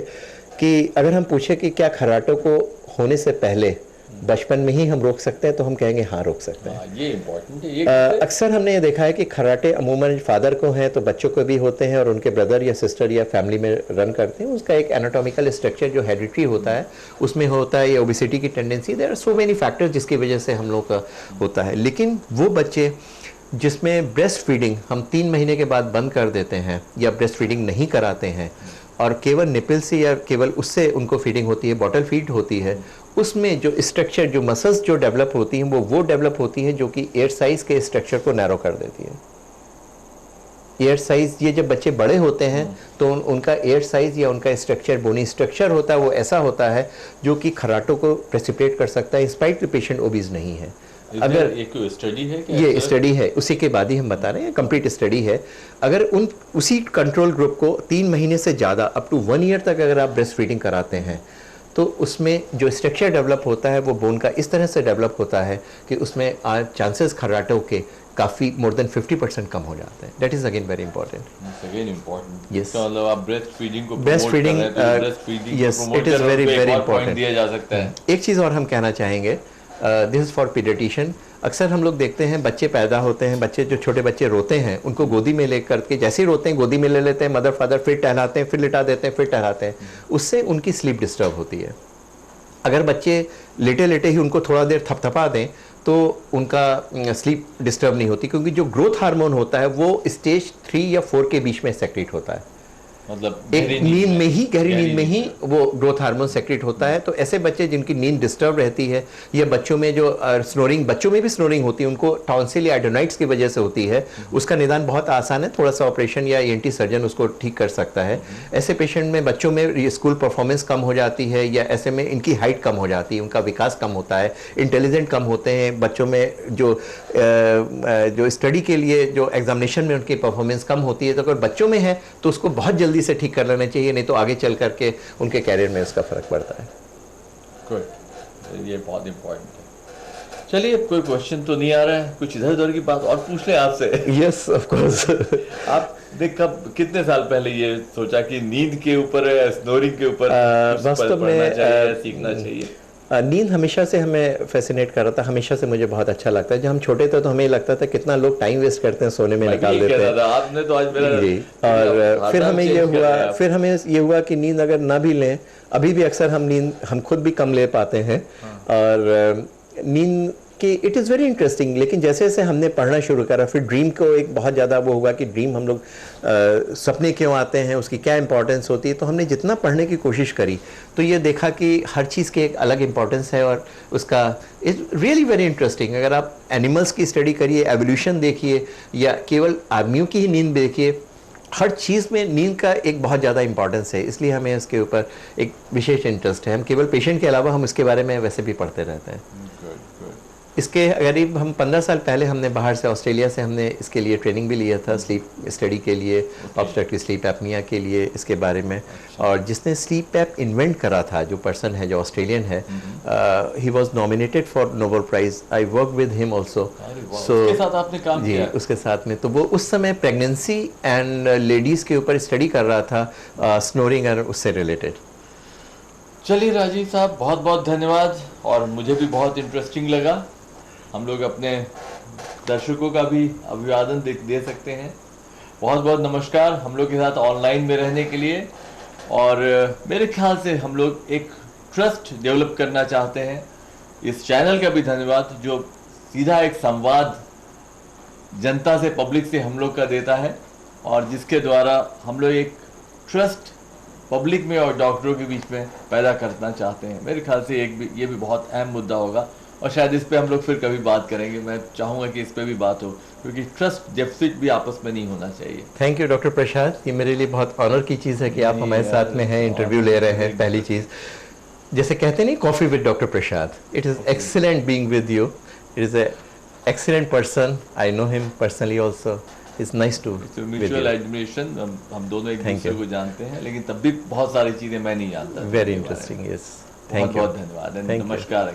कि अगर हम पूछे कि क्या खराटों को होने से पहले बचपन में ही हम रोक सकते हैं, तो हम कहेंगे हाँ रोक सकते हैं। ये इम्पोर्टेंट है। अक्सर हमने ये देखा है कि खराटे अमूमन फादर को हैं तो बच्चों को भी होते हैं, और उनके ब्रदर या सिस्टर या फैमिली में रन करते हैं। उसका एक एनाटॉमिकल स्ट्रक्चर जो हेरिडिटरी होता है उसमें होता है, या ओबेसिटी की tendency, there are so many factors जिसकी वजह से हम लोग का होता है। लेकिन वो बच्चे जिसमें ब्रेस्ट फीडिंग हम 3 महीने के बाद बंद कर देते हैं या ब्रेस्ट फीडिंग नहीं कराते हैं और केवल निपल से या केवल उससे उनको फीडिंग होती है, बॉटल फीड होती है, उसमें जो स्ट्रक्चर, जो मसल्स जो डेवलप होती हैं वो डेवलप होती हैं जो कि एयर साइज के स्ट्रक्चर को नैरो कर देती है। एयर साइज, ये जब बच्चे बड़े होते हैं तो उनका एयर साइज या उनका स्ट्रक्चर, बोनी स्ट्रक्चर होता है, वो ऐसा होता है जो कि खराटों को प्रेसिपिटेट कर सकता है, इंस्पाइट द पेशेंट ओबीज नहीं है। अगर एक स्टडी है क्या? ये स्टडी है, उसी के बाद ही हम बता रहे हैं, कंप्लीट स्टडी है। अगर उसी कंट्रोल ग्रुप को 3 महीने से ज़्यादा अप टू 1 ईयर तक अगर आप ब्रेस्ट फीडिंग कराते हैं तो उसमें जो स्ट्रक्चर डेवलप होता है वो बोन का इस तरह से डेवलप होता है कि उसमें चांसेस खराटों के काफ़ी मोर देन 50% कम हो जाते हैं। That is again very important. Yes, तो मतलब आप ब्रेस्ट फीडिंग को breast feeding, yes, it is very very important दिया जा सकता है। एक चीज़ और हम कहना चाहेंगे, दिस इज फॉर पीडियाट्रिशियन। अक्सर हम लोग देखते हैं बच्चे पैदा होते हैं, बच्चे जो छोटे बच्चे रोते हैं उनको गोदी में लेकर के जैसे ही रोते हैं गोदी में ले लेते हैं मदर फादर, फिर टहलाते हैं, फिर लिटा देते हैं, फिर टहलाते हैं, उससे उनकी स्लीप डिस्टर्ब होती है। अगर बच्चे लेटे लेटे ही उनको थोड़ा देर थपथपा दें तो उनका स्लीप डिस्टर्ब नहीं होती, क्योंकि जो ग्रोथ हार्मोन होता है वो स्टेज 3 या 4 के बीच में सेक्रेट होता है। मतलब एक नींद में ही, गहरी नींद में ही वो ग्रोथ हार्मोन सेक्रेट होता है। तो ऐसे बच्चे जिनकी नींद डिस्टर्ब रहती है, या बच्चों में जो स्नोरिंग, बच्चों में भी स्नोरिंग होती है, उनको टॉन्सिल या एडेनोइड्स की वजह से होती है, उसका निदान बहुत आसान है, थोड़ा सा ऑपरेशन या ENT सर्जन उसको ठीक कर सकता है। ऐसे पेशेंट में बच्चों में स्कूल परफॉर्मेंस कम हो जाती है, या ऐसे में इनकी हाइट कम हो जाती है, उनका विकास कम होता है, इंटेलिजेंट कम होते हैं बच्चों में, जो स्टडी के लिए जो एग्जामिनेशन में उनकी परफॉर्मेंस कम होती है। तो अगर बच्चों में है तो उसको बहुत जल्दी से ठीक कर लेना चाहिए, नहीं तो आगे चल करके उनके कैरियर में उसका फर्क पड़ता है। गुड, ये बहुत इंपॉर्टेंट है। चलिए, कोई क्वेश्चन तो नहीं आ रहा है, कुछ इधर उधर की बात और पूछ ले आपसे। Yes, of course. आपने कब, कितने साल पहले ये सोचा कि नींद के ऊपर, स्नोरिंग के ऊपर वास्तव में सीखना चाहिए? नींद हमेशा से हमें फैसिनेट कर रहा था, हमेशा से मुझे बहुत अच्छा लगता है। जब हम छोटे थे तो हमें लगता था कितना लोग टाइम वेस्ट करते हैं, सोने में निकाल देते हैं। आपने तो आज मेरा जी, और फिर हमें ये हुआ कि नींद अगर ना भी लें, अभी भी अक्सर हम खुद भी कम ले पाते हैं। और नींद कि इट इज़ वेरी इंटरेस्टिंग, लेकिन जैसे जैसे हमने पढ़ना शुरू करा, फिर ड्रीम को एक बहुत ज़्यादा वो हुआ कि ड्रीम हम लोग सपने क्यों आते हैं, उसकी क्या इंपॉर्टेंस होती है। तो हमने जितना पढ़ने की कोशिश करी तो ये देखा कि हर चीज़ की एक अलग इंपॉर्टेंस है, और उसका इज़ रियली वेरी इंटरेस्टिंग। अगर आप एनिमल्स की स्टडी करिए, एवोल्यूशन देखिए, या केवल आदमियों की ही नींद देखिए, हर चीज़ में नींद का एक बहुत ज़्यादा इंपॉर्टेंस है। इसलिए हमें इसके ऊपर एक विशेष इंटरेस्ट है। हम केवल पेशेंट के अलावा हम इसके बारे में वैसे भी पढ़ते रहते हैं। इसके करीब हम 15 साल पहले हमने बाहर से, ऑस्ट्रेलिया से हमने इसके लिए ट्रेनिंग भी लिया था, स्लीप स्टडी के लिए, ऑब्स्ट्रक्टिव स्लीप एपनिया के लिए, इसके बारे में। और जिसने स्लीप ऐप इन्वेंट करा था, जो पर्सन है, जो ऑस्ट्रेलियन है, he was nominated for Nobel prize. I work with him also. So उसके साथ आपने काम किया? जी, उसके साथ में। तो वो उस समय प्रेगनेंसी एंड लेडीज़ के ऊपर स्टडी कर रहा था, स्नोरिंग और उससे रिलेटेड। चलिए राजीव साहब, बहुत बहुत धन्यवाद, और मुझे भी बहुत इंटरेस्टिंग लगा। हम लोग अपने दर्शकों का भी अभिवादन दे सकते हैं। बहुत बहुत नमस्कार हम लोग के साथ ऑनलाइन में रहने के लिए। और मेरे ख्याल से हम लोग एक ट्रस्ट डेवलप करना चाहते हैं। इस चैनल का भी धन्यवाद, जो सीधा एक संवाद जनता से, पब्लिक से हम लोग का देता है, और जिसके द्वारा हम लोग एक ट्रस्ट पब्लिक में और डॉक्टरों के बीच में पैदा करना चाहते हैं। मेरे ख्याल से ये भी बहुत अहम मुद्दा होगा, और शायद इस पे हम लोग फिर कभी बात करेंगे। मैं चाहूँगा कि इस पे भी बात हो, क्योंकि ट्रस्ट डेफिसिट भी आपस में नहीं होना चाहिए। थैंक यू डॉक्टर प्रसाद, ये मेरे लिए बहुत ऑनर की चीज़ है कि आप हमारे साथ में हैं, इंटरव्यू ले रहे हैं। पहली चीज़, जैसे कहते नहीं, coffee with doctor Prasad, it is excellent being with you. It is a excellent person, I know him personally also. It's nice to mutual admiration. हम दोनों एक दूसरे को जानते हैं, लेकिन तब भी बहुत सारी चीज़ें मैं नहीं जानता। Very interesting, yes. Thank you, बहुत धन्यवाद, नमस्कार।